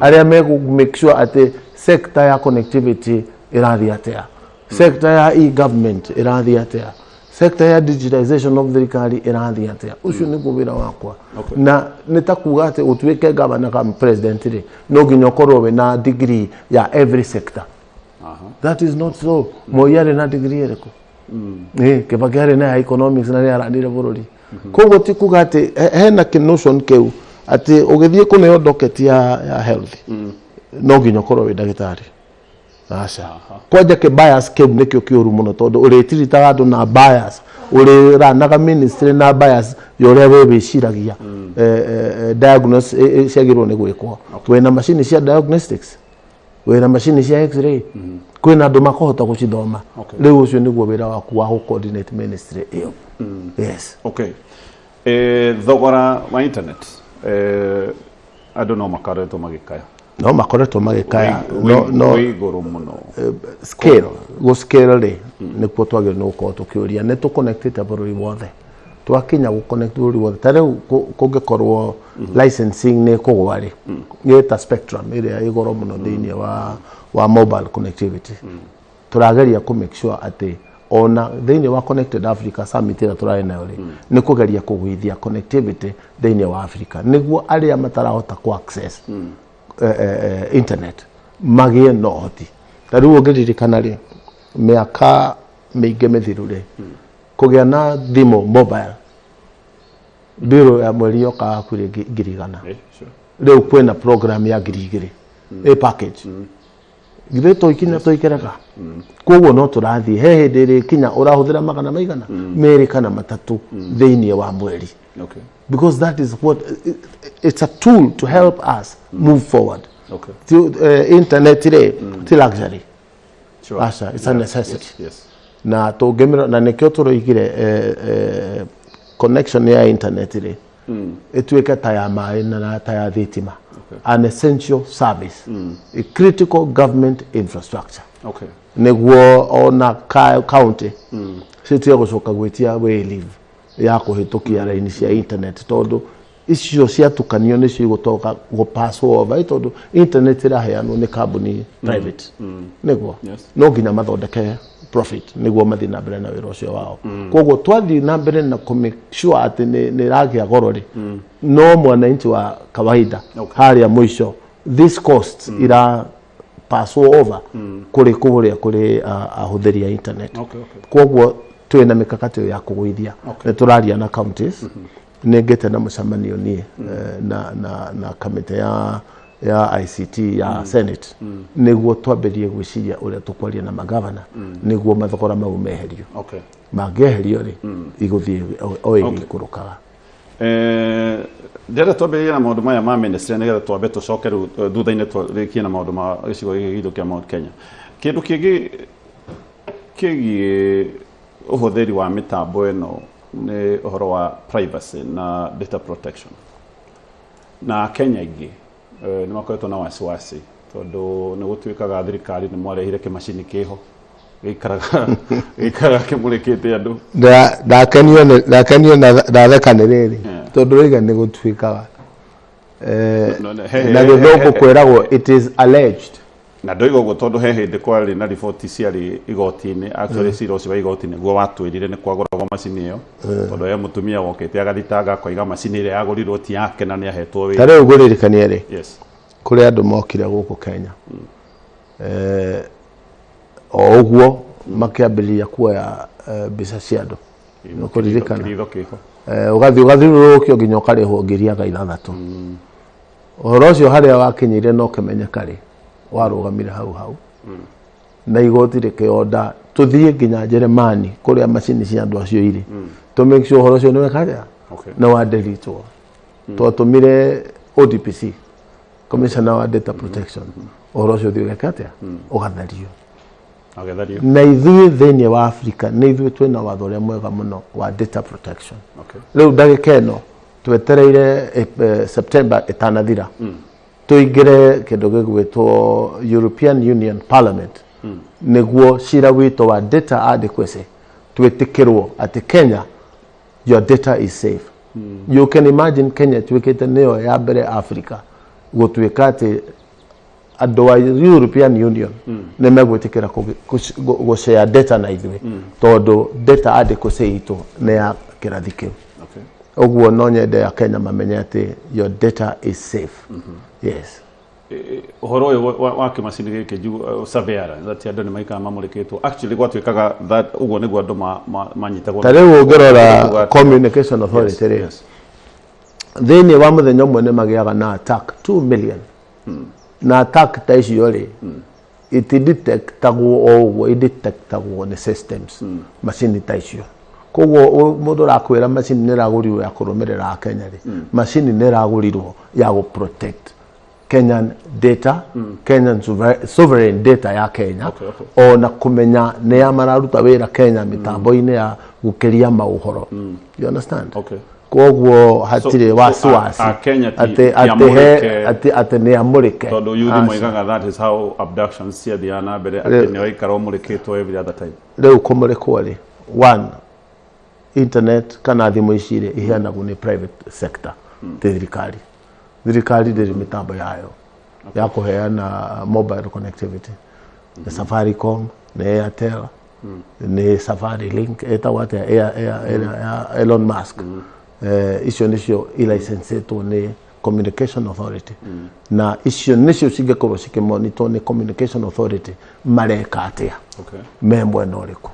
aria megu make sure ati sector ya connectivity irathi atia, sector ya e-government irathi atia, sector ya digitization of thirikari irathi atia. Ucio ni wira wakwa. Na nitakuga ati utwike governor kam president ri no nginya korwo we na degree ya every sector. That is not so. Moyare na degree eriko kibagare na economics na arandire bururi kogo tikuga ati hena notion keu ati ugithie kuneo docket ya health no nginya korwo we ndagitari aca kwaja ke bias keu nikio kiuru muno tondu uretirita andu na bias uranaga ministry na bias yore we biciragia diagnosis ciagirwo ni gwikwo wena machine cia diagnostics wena machine cia x-ray kwina andu makohota gucithoma riu ucio niguo wira waku wa coordinate ministry iyo. Yes. Okay. Thogora wa internet andu no makaretwo magikaya. No makoretwo magikaya no iguru muno scale go scale ri nikuo twagire no ko tukiuria ne to connected bururi wothe twakinya go connect bururi wothe tare kungikorwo licensing ne kugwari yeta spectrum ire igoro muno thiini wa mobile connectivity turageria ku make sure ati ona thiini wa Connected Africa Summit ira turae nayo ri ni kugeria kugwithia connectivity thiini wa Africa niguo aria matarahota ku access internet magie no hoti tariu ungiririkana ri miaka mingi mithiru ri kugia na thimo mobile biro ya mweri yoka kuri girigana riu kwena program ya girigiri a package githe to ikinya to ikereka koguo no turathi he hindi ri kinya urahuthira magana maigana meri kana matatu thiini wa mweri. Okay. Because that is what it's a tool to help us move forward. Okay. Internet today it's luxury. Sure. Asha, it's a necessity. Yes. Na to gemira na nekyo turoigire connection ya internet today etweka taya mai na taya thitima. An essential service, a critical government infrastructure. Okay. Neguo ona county situ gucoka gwitia we live ya kuhitukia raini cia internet tondu icio cia tukanio ni cio gutoka go pass over tondu internet iraheanwo ni company private neguo no nginya mathondeke profit neguo mathi na mbere na wira ucio wao koguo twathi na mbere na ku make sure ati ni ragia gorori no mwananchi wa kawaida haria mwisho this cost ira pass over kuri kuhuria kuri ahuthiri ya internet koguo twina mikakati ya kugwithia ne turaria na counties negete na mucamanio ni na kamite ya ICT ya Senate niguo twambirie gwiciria uria tukwaria na magavana niguo mathogora mau meherio mangeherio ri iguthie oigi kurukaga. Ndera twambirie na maundu maya ma ministry nigetha twambe tucoke thutha-ini turikie na maundu ma gicigo giki gitu kia Mount Kenya. Kindu kigi uhuthiri wa mitambo ino ni uhoro wa privacy na data protection. Na Kenya ingi ni makoretwo na wasiwasi tondu ni gutwikaga thirikari ni mwarehire kimacini kiho gikaraga kimurikite andu ndakenio na thekaniriri tondu riga ni gutwikaga na githungu kwiragwo it is alleged na ndoiga uguo tondu he hindi kwari na riboti ciari igoti-ini actually cira ucio wa igoti-ini guo watwirire ni kwaguragwo macini iyo tondu ye mutumia wokite agathitanga koiga macini ire yagurirwo ti yake na ni ahetwo wira tare uguririkania ri kuri andu mokire guku Kenya o uguo makiambiria kuoya mbica cia andu nukuririkana ugathiurukio nginya ukarihwo ngiriaga ithathatu uhoro ucio haria wakinyire no kimenyeka ri warugamire hau na igoti rikionda tuthie nginya Jeremani kuria macini cia andu acio iri to make sure uhoro ucio ni wekaja na wa delitwo to tumire ODPC Commissioner wa Data Protection uhoro ucio thi wekaja ugathario na ithuĩ thĩinĩ wa Africa nĩ ithuĩ twĩna watho ũrĩa mwega mũno wa data protection. Rĩu ndagĩka ĩno twetereire September ĩtanathira tũingĩre kĩndũ gĩgwĩtwo European Union Parliament nĩguo cira witũ wa data adequacy twĩtĩkĩrwo atĩ Kenya your data is safe. You can imagine Kenya twĩkĩte nĩyo ya mbere Africa gũtuĩka atĩ andũ a European Union nĩ megwĩtĩkĩra gũshare data na ithuĩ tondũ data adequacy itũ nĩ ya kĩrathi kĩu. Ũguo no nyende ya Kenya mamenye atĩ your data is safe. Yes. Ũhoro ũyũ wa kĩmacini gĩkĩ surveillance atĩ andũ nĩ maikara mamũrĩkĩtwo actually gwatuĩkaga that ũguo nĩguo andũ manyitagwo. Ta rĩu ũngĩrora Communication Authority rĩ thĩinĩ wa mũthenya ũmwe nĩ magĩaga na attack 2 million. Na attack ta icio rĩ itidetectagwo o ũguo idetectagwo nĩ systems macini ta icio. Koguo mũndũ arakwĩra macini nĩ ĩragũrirwo ya kũrũmĩrĩra Kenya rĩ macini nĩ ĩragũrirwo ya gũ protect Kenyan data, Kenyan sovereign data ya Kenya, ona kumenya nĩ ya mararuta wĩra Kenya mitambo-inĩ ya gũkĩria maũhoro. You understand? Koguo hatirĩ wasiwasi atĩ nĩ amũrĩke. Tondũ yuthi moigaga that is how abductions ciathiaga na mbere atĩ nĩ waikara ũmũrĩkĩtwo every other time. Rĩu kũmũrĩkwo rĩ one internet kana thimũ ici rĩ iheanagwo nĩ private sector thirikari. Thirikari ndĩrĩ mitambo yayo ya kuheana mobile connectivity. Nĩ Safaricom, nĩ Airtel, nĩ Safari Link, etagwo atĩa Elon Musk. Icio nĩcio ilicensetwo nĩ Communication Authority. Na icio nĩcio cingĩkorwo cikĩmonitor nĩ Communication Authority mareka atĩa me mwena ũrĩkũ.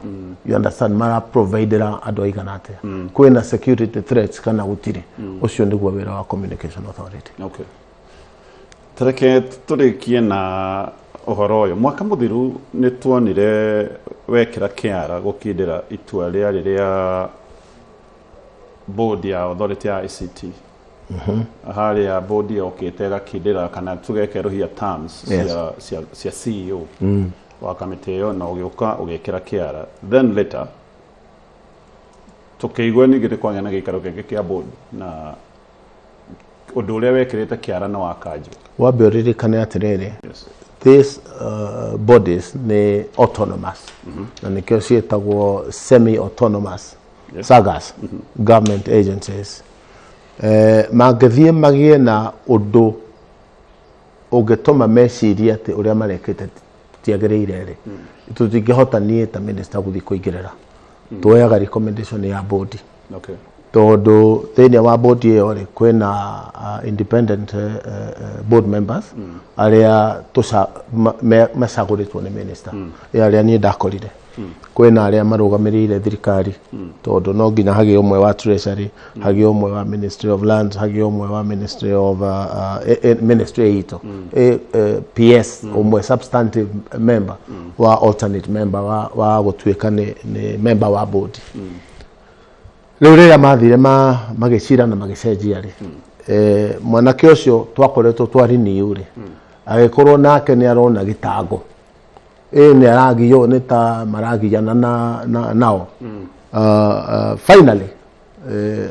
You understand, mara providera andũ aigana atĩa. Kwĩna security threats kana gũtirĩ. Ũcio nĩguo wĩra wa Communication Authority. Tareke tũrĩkie na ũhoro ũyũ. Mwaka mũthiru nĩ tuonire wekĩra kĩara gũkindĩra itua rĩrĩa board ya authority ya ICT. Harĩa board yokĩte ĩgakindĩra kana tũgekerũhia terms cia CEO wa kamĩtĩ ĩyo na ũgĩũka ũgĩkĩra kĩara. Then later tũkĩigua ningĩ kwagĩa na gĩikaro kĩngĩ kĩa board na ũndũ ũrĩa wekĩrĩte kĩara na wakanjũ. Wambe ũririkane atĩrĩrĩ these bodies nĩ autonomous na nĩkĩo ciĩtagwo semi-autonomous SAGAs, government agencies. Mangĩthiĩ magĩe na ũndũ ũngĩtũma mecirie atĩ ũrĩa marekĩte tiagĩrĩire rĩ tũtingĩhota niĩ ta minister gũthiĩ kũingĩrĩra. Tuoyaga recommendation ya board. Tondũ thĩinĩ wa board ĩyo rĩ kwĩna independent board members arĩa macagũrĩtwo nĩ minister arĩa niĩ ndakorire. Kwĩna arĩa marũgamĩrĩire thirikari tondũ no nginya hagĩe ũmwe wa treasury, hagĩe ũmwe wa ministry of lands, hagĩe ũmwe wa ministry of ministry itũ PS ũmwe substantive member wa alternate member wa gũtuĩka nĩ member wa board. Rĩu rĩrĩa mathire magĩcira na magĩcenjia rĩ mwanake ũcio twakoretwo twari niũ rĩ agĩkorwo nake nĩ arona gĩtango nĩ aragio nĩ ta maragiyana nao. Finally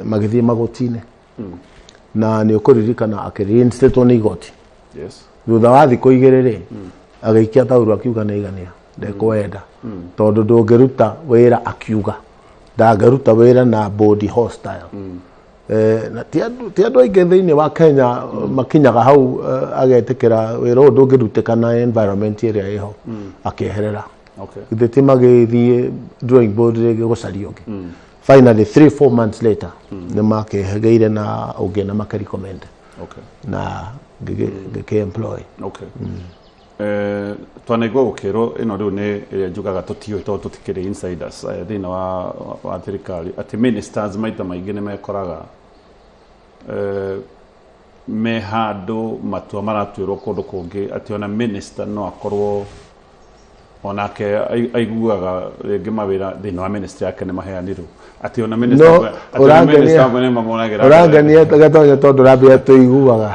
magĩthiĩ magoti-inĩ na nĩ ũkũririkana akĩreinstatwo nĩ igoti. Thutha wa thikũ igĩrĩ rĩ agĩikia tauro akiuga nĩ igania ndekwenda tondũ ndũngĩruta wĩra akiuga ndangĩruta wĩra na board hostile. Na ti andũ aingĩ thĩinĩ wa Kenya makinyaga hau agetĩkĩra wĩra ũyũ ndũngĩrutĩka na environment ĩrĩa ĩho akĩeherera. Ithe ti magĩthiĩ drawing board rĩngĩ gũcaria ũngĩ. Finally 3-4 months later nĩ makĩhegeire na ũngĩ na makĩrecommend na ngĩkĩ-employ. Twanaigua gũkĩrwo ĩno rĩu nĩ ĩrĩa njugaga tũtiũĩ tondũ tũtikĩrĩ insiders thĩinĩ wa thirikari atĩ ministers maita maingĩ nĩ mekoraga me handũ matua maratuĩrwo kũndũ kũngĩ atĩ ona minister no akorwo onake aiguaga rĩngĩ mawĩra thĩinĩ wa ministry yake nĩ maheanirwo atĩ ona minister ũrangenia gatonya tondũ ũrambia tũiguaga.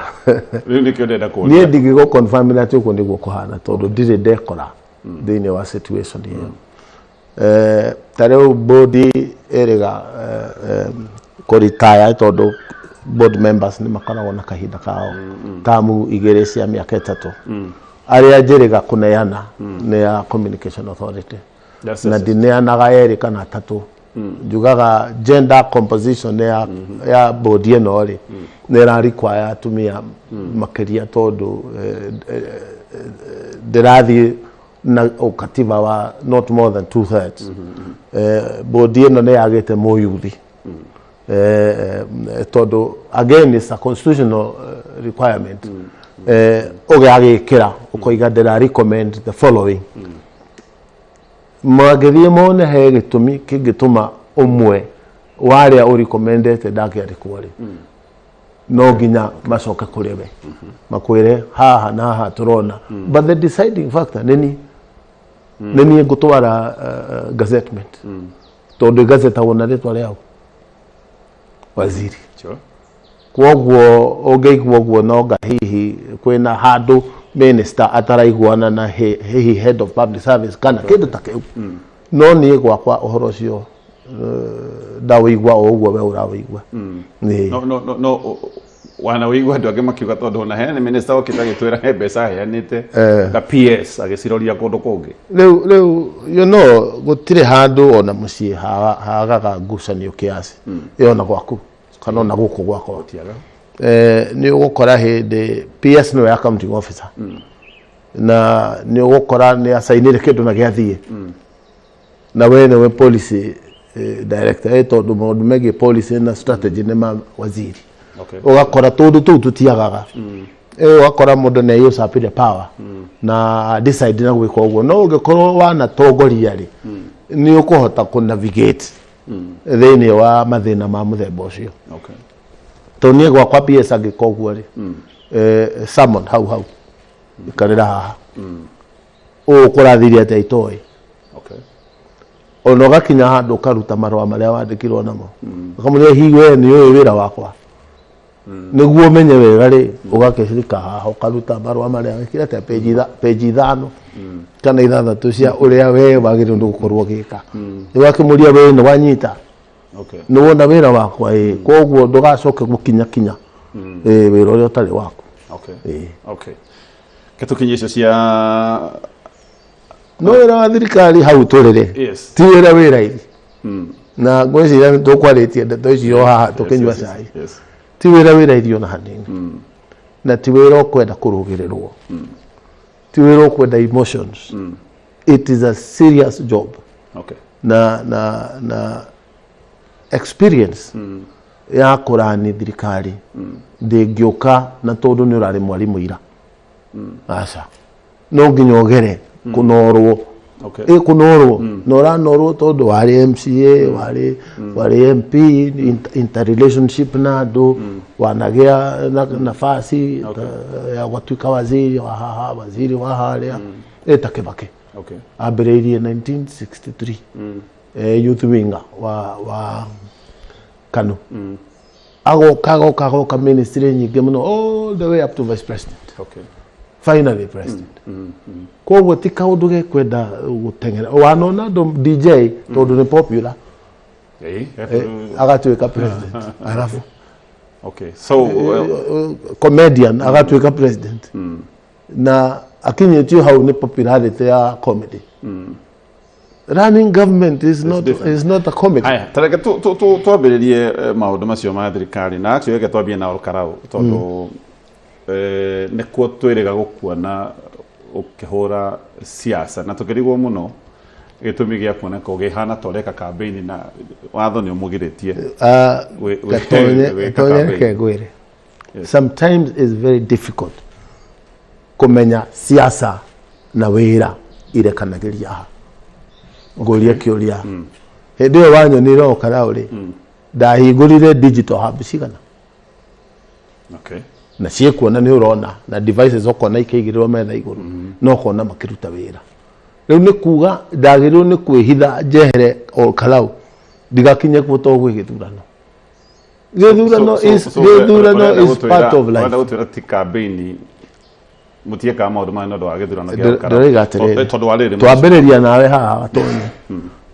Rĩu nĩkĩo ndenda kuona. Niĩ ndingĩgũ confirm atĩ ũguo nĩguo kũhana tondũ ndirĩ ndekora thĩinĩ wa situation hiyo. Tarĩu body ĩrĩga kũretire tondũ board members nĩ makoragwo na kahinda kao tamu 2 cia mĩaka 3. Arĩa njĩrĩga kũneana nĩ ya Communication Authority na ndineanaga 2 kana 3. Njugaga gender composition ya board ĩno rĩ nĩ ĩra require atumia makĩria tondũ ndĩrathiĩ na ukatiba wa not more than 2/3. Board ĩno nĩ yagĩte mũyuthi tondũ again is a constitutional requirement. Ũgagĩkĩra ũkoiga ndĩra recommend the following. Magĩthiĩ mone he gĩtũmi kĩngĩtũma ũmwe warĩa ũrecommendete ndakĩandĩkwo rĩ no nginya macoke kũrĩ we makwĩre haha na haha tũrona, but the deciding factor nĩ niĩ ngũtwara gazettement tondũ gazetagwo na rĩtwa rĩao waziri. Kwoguo ũngĩigua ũguo no hihi kwĩna handũ minister ataraiguana na hihi head of public service kana kĩndũ ta kĩu. No niĩ gwakwa ũhoro ũcio ndawĩigua o ũguo we ũrawĩigua. No wanawĩigua andũ angĩ makiuga tondũ ona hena minister okĩte agĩtwĩra he mbeca aheanĩte ga PS agĩciroria kũndũ kũngĩ. Rĩu you know gũtirĩ handũ ona mũciĩ hagaga ngucanio kiasi yona gwaku kana ona gũkũ gwakwa. Nĩ ũgũkora hĩndĩ PS nĩwe accounting officer na nĩ ũgũkora nĩ asainire kĩndũ na gĩathiĩ na we nĩwe policy director tondũ maũndũ megiĩ policy na strategy nĩ ma waziri. Ũgakora tũndũ tũu tũtiagaga. Ũgakora mũndũ nĩ usurpire power na decide na gwĩka ũguo. No ũngĩkorwo wanatongoria rĩ nĩ ũkũhota kũ navigate thĩinĩ wa mathĩna ma mũthemba ũcio. Tondũ niĩ gwakwa PS angĩka ũguo rĩ summon hau ikarĩra haha ũkũrathiria atĩ itoĩ. Ona ũgakinya handũ ũkaruta marũa marĩa wandĩkirwo namo ũkamũria hihi we nĩ ũĩ wĩra wakwa nĩguo ũmenye wega rĩ ũgakĩrika haha ũkaruta marũa marĩa wĩkĩrĩte page 5 kana 6 cia ũrĩa we wagĩrĩirwo gũkorwo gĩka. Ũgakĩmũria we nĩ wanyita nĩ wona wĩra wakwa kwoguo ndũgacoke gũkinya wĩra ũrĩa ũtarĩ waku. Ketũkinyia icio cia no wĩra wa thirikari hau tũrĩrĩ ti wĩra wĩra-inĩ na ngwĩciria nĩ tũkwarĩtie ndeto icio haha tũkĩnyua cai. Ti wĩra wĩra-inĩ ona hanini na ti wĩra ũkwenda kũrũgĩrĩrwo, ti wĩra ũkwenda emotions. It is a serious job. Na experience ya kũrani thirikari ndĩngĩũka na tondũ nĩ ũrarĩ mwarimũ ira. Aca no nginya ũgere kũnorwo kũnorwo na ũranorwo tondũ warĩ MCA warĩ MP interrelationship na andũ wanagĩa nafasi ya gũtuĩka waziri wa haha waziri wa harĩa ta Kibaki. Ambĩrĩirie 1963 youth winger wa KANU. Agoka ministry nyingĩ mũno all the way up to vice president. Finally president. Kwoguo ti kaũndũ gekwenda gũteng'era. Wanona andũ DJ tondũ nĩ popular agatuĩka president. Arafu comedian agatuĩka president na akinyĩtio hau nĩ popularity ya comedy. Running government is not a comedy. Tareke twambĩrĩrie maũndũ macio ma thirikari na actually reke twambie na Olkarau tondũ nĩkuo twĩrĩga gũkuona ũkĩhũra siasa na tũkĩrigwo mũno gĩtũmi gĩa kuoneka ũgĩhana toreka campaign na watho nĩ ũmũgirĩtie. Tonyeke ngwĩre sometimes it's very difficult kũmenya siasa na wĩra irekanagĩria ha ngũria kĩũria hĩndĩ ĩyo wanyonire Olkarau rĩ ndahingũrire digital hub cigana na ciĩkuona nĩ ũrona na devices ũkona ikaigĩrĩrwo metha igũrũ no ũkona makĩruta wĩra. Rĩu nĩ kuga ndagĩrĩirwo nĩ kwĩhitha njehere Olkarau ndigakinye kuo to gwĩ gĩthurano. Gĩthurano is part of life. Wanda gũtuĩra ti campaign mutieka maundu ma ndo agithurano gia Ndoiga atiriri tondu wa riri twambiriria nawe haha gatonye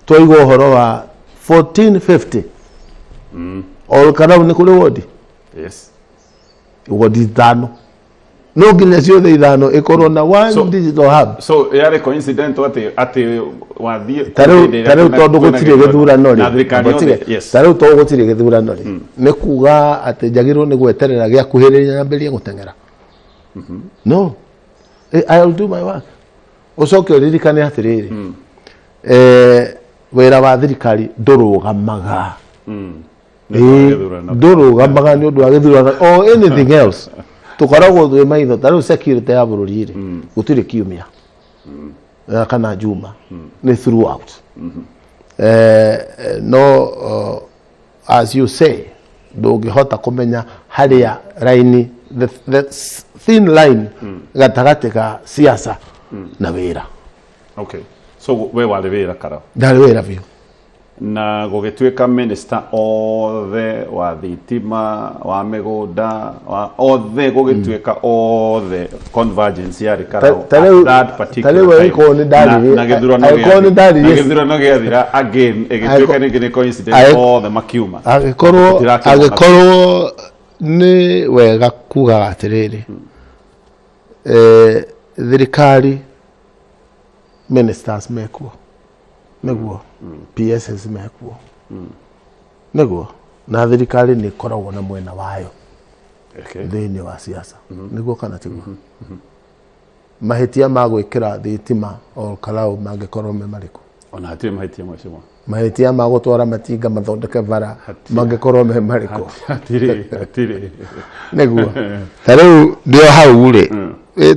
twaigua uhoro wa 1450 ol Karau ni kuri wodi yes wodi thano no nginya ciothe ithano ikorwo na one digital hub so yare coincident ati wathie tareu tondu gutire githurano ri tareu tondu gutire githurano ri ni kuga ati njagirwo ni gweterera gia kuhiriria nyambirie gutengera no I'll do my work ucoke ririkane atiriri wira wa thirikari ndurugamaga ndurugamaga ni undu wa githurano or anything else tukoragwo thwe maitho tareu security ya bururi ri gutire kiumia kana juma ni throughout no as you say ndungihota kumenya haria line the thin line gatagati ka siasa na wira. Okay, so we wale wira Karau ndari wira biu na gugituika minister othe wa thitima wa migunda wa othe gugituika othe convergence ya Karau that particular time na githurano gethira again egituika ni coincidence othe makiuma agikorwo ni wega kuga atiriri thirikari ministers mekuo neguo PSS mekuo neguo na thirikari ni koragwo na mwena wayo thini wa siasa neguo kana tiguo mahitia ma gwikira thitima o Karau mangikorwo me mariko ona hatire mahitia macio mahitia ma gutwara matinga mathondeke bara mangikorwo me mariko hatire neguo tareu ndio hau ri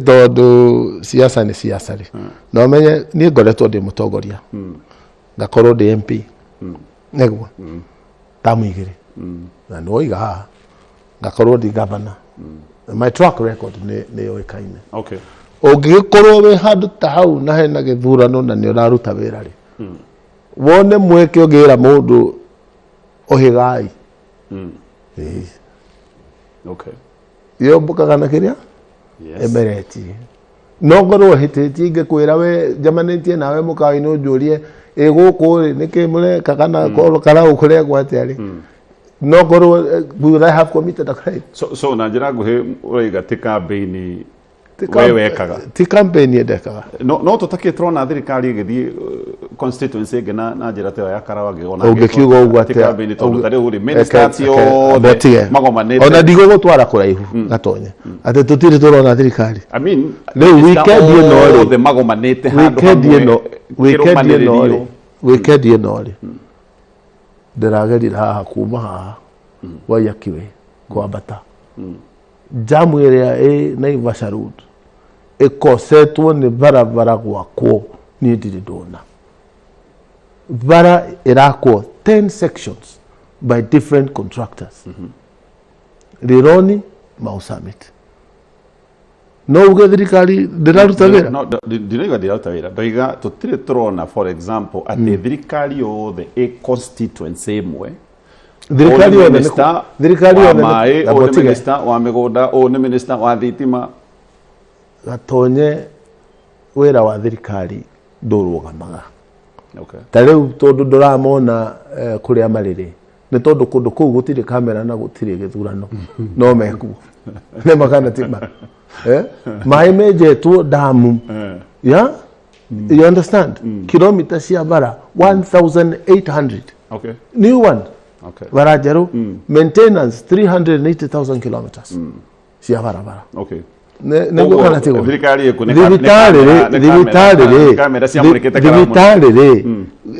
tondu siasa ni siasa ri no menye ni ngoretwo ndi mutongoria ngakorwo ndi MP neguo tamu igiri na ndoiga haha ngakorwo ndi governor my track record ni yoikaine okay ungikorwo we handu ta hau na hena githurano na ni uraruta wira ri wone mweke ungira mundu ohigai okay yo mbukaga na kiria emereti no ngorwo hititie ingikwira we njamanitie nawe mukaini unjurie iguku niki mureka kana Karau kuria gwate ari no ngorwo will I have committed a crime so na njira nguhi uroiga ti campaign we wekaga ti campaign yedekaga no tutakie trona thirikari igithii constituency ngena na njira te ya Karau agiona ungikiuga ugu ate campaign tondu tari uri ministers yo magomanite ona ndigo gutwara kuraihu gatonye ate tutire turona thirikari I mean weekend you know the magomanite handu weekend you know ndiragerira haha kuma haha wayakiwe kwambata jamu iria Naivasha road ikosetwo ni barabara gwakwo ni ndiri ndona bara irakwo 10 sections by different contractors Rironi Mau Summit no uge thirikari ndiraruta wira no ndiriga ndiraruta wira ndoiga tutire turona for example ati thirikari yothe e constituency imwe thirikari yothe o minister wa migunda o ni minister wa thitima gatonye wira wa thirikari ndurugamaga okay tareu tondu nduramona kuria mariri ni tondu kundu kuu gutire kamera na gutire githurano no mekuo ne makana tima mai mejetwo damu ya you understand kilometers cia bara 1800 okay new one okay barajeru maintenance 380,000 kilometers cia bara okay nego kana tigo thirikari kamera cia murikite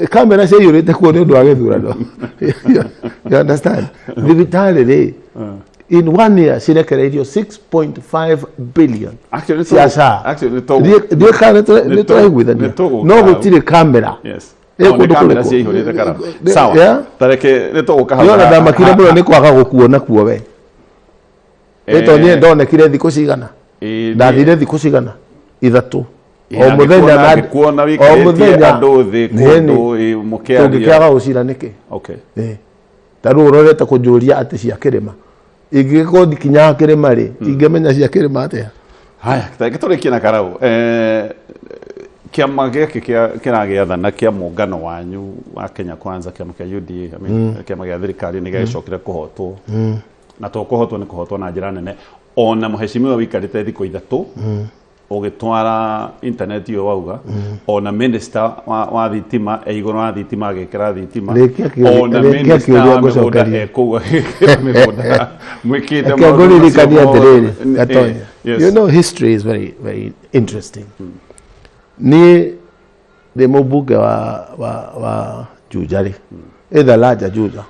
kamera cia yurite kuo ni undu wa githurano you understand thirikari in 1 year cirekereirio 6.5 billion actually ndio kana ni twaiguithania no gutire kamera yes kamera cia ihurite Karau sawa tareke ni tuguka haha yo ndamakire muno ni kwaga gukuona kuo we etonye ndonekire thiku cigana ndathire thiku cigana ithatu o muthenya andu thi kundu mukiaga ucira niki okay taru urorete kunjuria ati cia kirima ingiko dikinya kirima ri ingemenya cia kirima atia haya tũrĩkie na Karau kĩama gĩkĩ kĩragĩathana kĩa muungano wanyu wa Kenya Kwanza kĩama kĩa UDA kĩama gĩa thirikari nĩ gĩcokire kũhotwo na kũhotwo nĩ kũhotwo na njĩra nene ona mũheshimiwa wikarĩte thikũ ithatũ ũgĩtwara internet iyo wauga ona minister wa thitima igũrũ wa thitima agĩkĩra thitima ona minister wa mĩgũnda ekuga mĩgũnda mwĩkĩte maũndũ you know history is very very interesting ni the mũmbunge wa Juja either larger Juja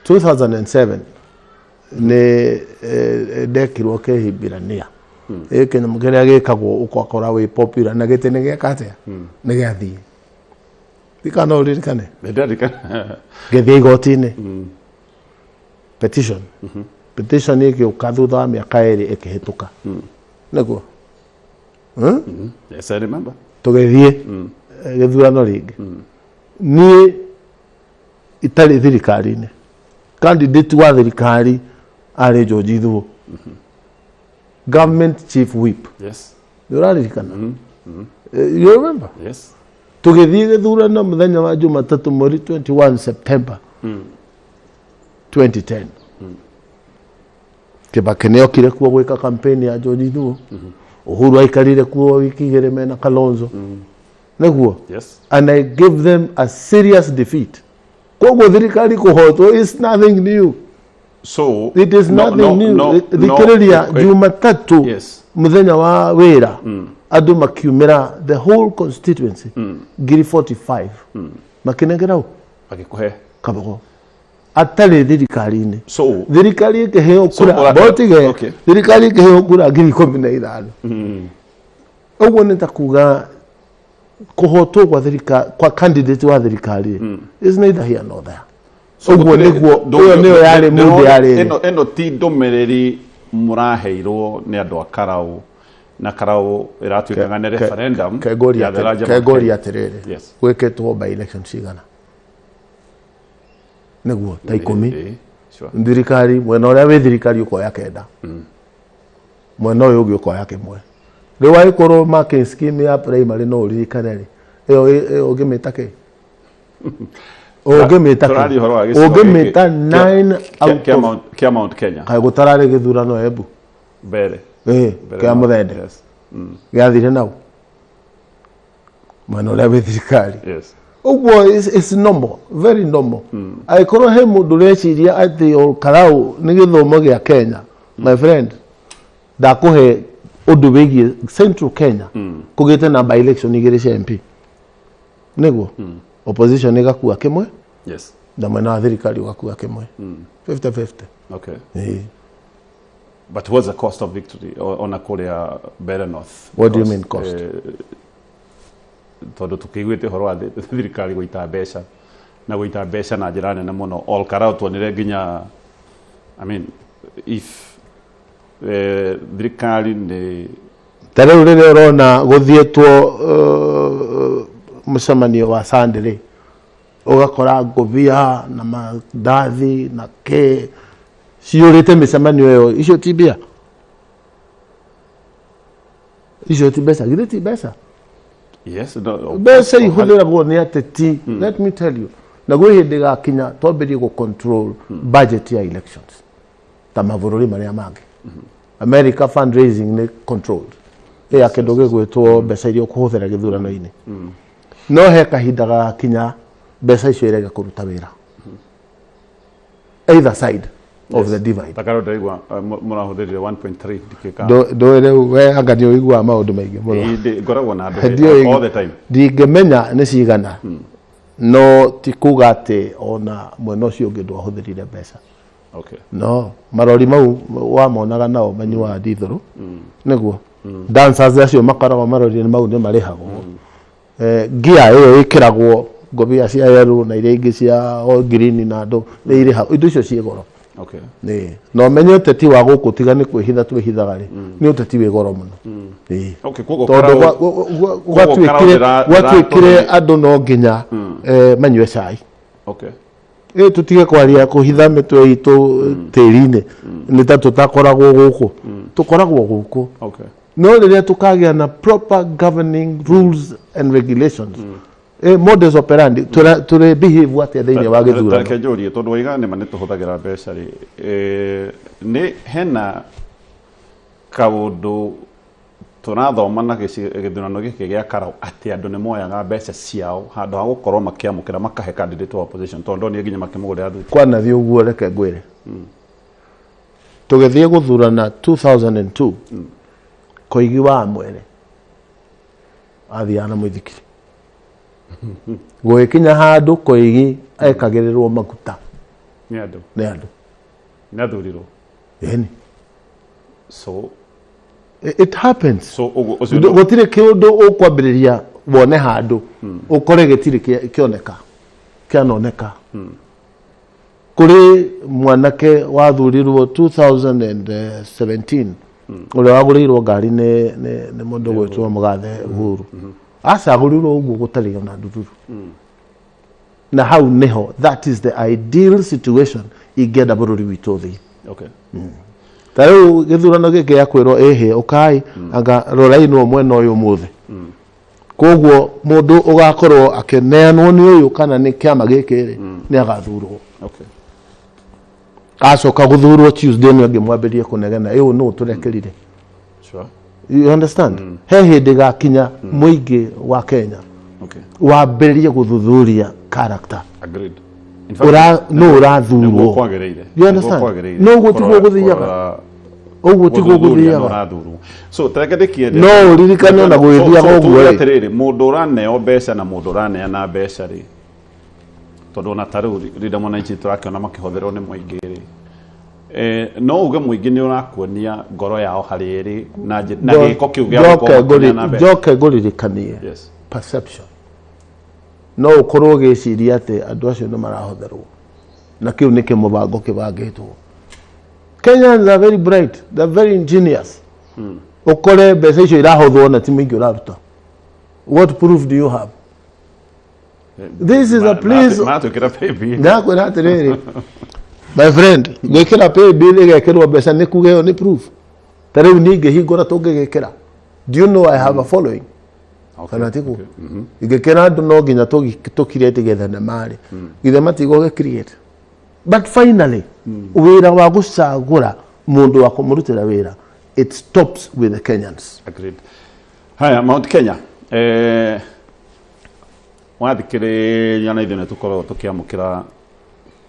2007 nĩ ndekirwo kĩhĩmbĩrania Kenya mugere agikagwo ukakora wi popular na gite ne gĩakate ne gĩathie dikana uririkane gĩthie igoti-inĩ petition iki ukathutha wa mĩaka ĩrĩ ĩkĩhĩtũka nĩguo yes I remember tũgĩthie gĩthurano rĩngĩ niĩ itarĩ thirikari-inĩ candidate wa thirikari arĩ George Ithuo government chief whip. Yes. You remember? Yes. Tugithie githurano muthenya wa Jumatatu mweri 21 September 2010. Kibaki nĩ okire kuo gwĩka campaign ya George Ithuo. Uhuru aikarire kuo wiki igĩrĩ mena Kalonzo. Nĩguo? Yes. And I gave them a serious defeat. Koguo thirikari kũhotwo is nothing new. So it is nothing new. Thikĩrĩria Jumatatu muthenya wa wĩra andũ makiumĩra the whole constituency ngiri 45 makinengera u agĩkũhe kabogo atarĩ thirikari-inĩ so thirikari ĩkĩheo kura botige thirikari ĩkĩheo kura ngiri 15 ũguo nĩ ta kuga kũhotwo kwa thirikari kwa candidate wa thirikari is neither here nor there. Ũguo nĩguo ũyũ nĩyo yarĩ mũndũ yarĩ ĩno ti ndũmĩrĩri mũraheirwo nĩ andũ a Karau na Karau ĩratuĩkaga nĩ referendum kegori atĩrĩrĩ gwĩkĩtwo by election cigana nĩguo ta 10 thirikari mwena ũrĩa wĩ thirikari ũkoya kenda mwena ũyũ ũngĩ ũkoya kĩmwe rĩu waikorwo marking scheme ya primary no ũririkane rĩ ĩyo ũngĩmĩta kĩ Ogimeta 9 kia Mount Kenya kai gutarare githurano Embu mbere kia muthende gathire nau mano la thirikari yes uguo is normal very normal aikorwo he mundu reciria ati Karau ni githomo gia Kenya my friend ndakuhe undu wigie Central Kenya kugite na by election igire cia MP niguo opposition igakua kimwe yes na mwena wa thirikari ugakua kimwe 50-50 okay but what's the cost of victory on a Korea better north what do you mean cost tondu tukiguite horo wa thirikari guita mbeca na guita mbeca na njira nene muno all Karau tuonire nginya I mean if thirikari ni tareu rĩrĩa ũrona gũthiĩtwo mũcemanio wa Sunday ugakora ngũbia na mandathi na ke ciũrĩte mĩcemanio ĩyo icio ti mbia icio ti mbeca githĩ ti mbeca yes mbeca ihũthĩragwo nĩ ateti let me tell you na gwĩ hĩndĩ gakinya twambĩrie gũ control budget ya elections ta mabũrũri marĩa mangĩ America fundraising nĩ controlled ya kĩndũ gĩgwĩtwo mbeca iria ũkũhũthĩra gĩthurano-inĩ no he kahinda gakinya mbeca icio irege kũruta wĩra either side of the divide takaro ndaigua mũrahũthĩrire 1.3 dikika ndũire we anga nĩ ũiguaga maũndũ maingĩ mũno ngoragwo na andũ all the time ndingĩmenya nĩ cigana no ti kuga atĩ ona mwena ũcio ũngĩ ndwahũthĩrire mbeca okay no marori mau wamonaga nao manyuaga ndithũrũ nĩguo dancers acio makoragwo marori mau nĩ marĩhagwo gia ĩyo ĩkĩragwo ngũbia cia yellow na iria ingĩ cia green na andũ nĩ irĩhagwo indo icio ciĩ goro okay no menye ũteti wa gũkũ tiga nĩ kwĩhitha twĩhithaga rĩ nĩ ũteti wĩ goro mũno okay koguo gwatuĩkire andũ no nginya manyue cai okay tutige kwaria kuhitha mitwe itu tĩri-inĩ nĩ ta tũtakoragwo gũkũ tukoragwo guku Okay. no riria tukagia na proper governing rules and regulations modus operandi tule behave what thĩinĩ wa gĩthurano. Reke njũrie tondũ waiga nĩ nĩ tũhũthagĩra mbeca rĩ nĩ hena kaũndũ tũrathoma na gĩthurano gĩkĩ gĩa Karau atĩ andũ nĩ moyaga mbeca ciao handũ ha gũkorwo makĩamũkĩra makahe candidate wa opposition tondũ nĩ nginya makĩmũgũrĩra thuti. Kwanathi ũguo reke ngwĩre tũgĩthiĩ gũthurana 2002 Koigi wa Mwere athiaga na mũithikiri gũgĩkinya handũ Koigi ekagĩrĩrwo maguta nĩ andũ nĩ athurirwo ĩni so it happens so gũtirĩ kĩũndũ ũkwambĩrĩria wone handũ ũkore gĩtirĩ kĩanoneka kũrĩ mwanake wathurirwo 2017 ũrĩa wagũrĩirwo ngari nĩ mũndũ gwĩtwo Mũgathe Uhuru acagũrirwo ũguo gũtarĩ ona ndururu na hau nĩho that is the ideal situation ingĩenda bũrũri witũ thĩ. Okay. Tarĩu gĩthurano gĩkĩ ya kwĩrwo ĩhĩ ũkai anga rorainwo mwena ũyũ mũthĩ koguo mũndũ ũgakorwo akĩneanwo nĩ ũyũ kana nĩ kĩama gĩkĩ nĩ agathurwo. Okay. Acoka gũthurwo Tuesday nĩ ũngĩ mwambĩrĩrie kũnegena ũyũ nũ tũrekerire. Sure. You understand? He hĩndĩ gakinya mũingĩ wa Kenya wambĩrĩrie gũthuthuria character. Agreed. No ũrathurwo. You understand? No ũguo tiguo gũthiaga. Ũguo tiguo gũthiaga. So tũrekerekie no ũririkane na gwĩthiaga ũguo atĩrĩrĩ mũndũ ũraneo mbeca na mũndũ ũraneana mbeca rĩ tondũ na tarĩu rĩrĩa mwananchi tũrakĩona makĩhũthĩrwo nĩ mũingĩ rĩ no uge mũingĩ nĩ ũrakuonia ngoro yao harĩ ĩrĩ na gĩko kĩu gĩa gũkorwo njoke ngũririkanie perception no ũkorwo gĩciria atĩ andũ acio nĩ marahũthĩrwo na kĩu nĩ kĩmũbango kĩbangĩtwo. Kenyans are very bright, they are very ingenious. Ukore mbeca icio irahũthwo na ti mũingĩ ũraruta. What proof do you have? This is a place nakwĩra atĩrĩrĩ my friend gwĩkĩra pay bill ĩgekĩrwo mbeca nĩ kuga ĩyo nĩ proof. Tarĩu ningĩ hingũra tũngĩgĩkĩra. Do you know I have a following? Kana tiguo ingĩkĩra andũ no nginya tũkirete getha marĩ githe matigwo create. But finally wĩra wa gũcagũra mũndũ wa kũmũrutĩra wĩra it stops with the Kenyans. Agreed. Haya Mount Kenya wathikĩrĩria na ithuĩ nĩtũkoragwo tũkĩamũkĩra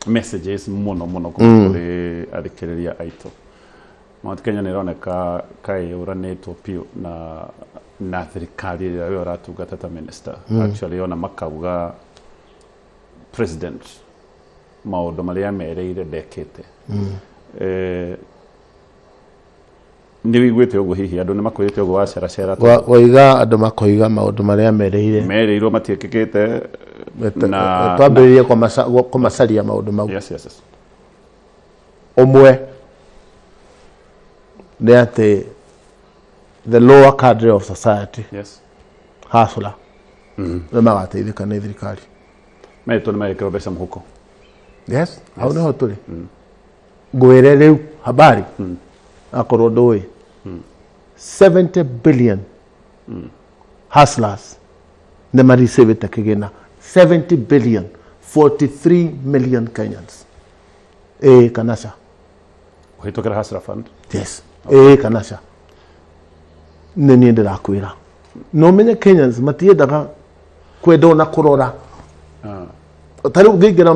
messages mũno kũrĩ athikĩrĩria aitũ. Mount Kenya nĩ ĩroneka kaĩ ũranĩtwo piũ na thirikari ĩrĩa we ũratungata ta minister. Actually ona makauga president maũndũ marĩa mereire ndekĩte. Nĩ wĩiguĩte ũguo hihi andũ nĩ makwĩrĩte ũguo waceracera waiga andũ makoiga maũndũ marĩa mereirwo matiĩkĩkĩte na twambĩrĩrie kũmacaria maũndũ mau. Yes. Ũmwe nĩ atĩ the lower cadre of society hustler nĩ magateithĩka nĩ thirikari. Maitũ nĩ magĩkĩrwo mbeca mũhuko. Yes, hau nĩho tũrĩ. Ngwĩre rĩu habari akorwo ndũĩ 70 billion hustlers nĩ mareceive kĩgĩna 70 billion 43 million Kenyans. Kanasha ũhĩtũkĩra hustler fund. Yes. Kanasha nĩ niĩ ndĩrakwĩra no menye Kenyans matiendaga kwenda na kũrora. Tarĩu ngĩingĩra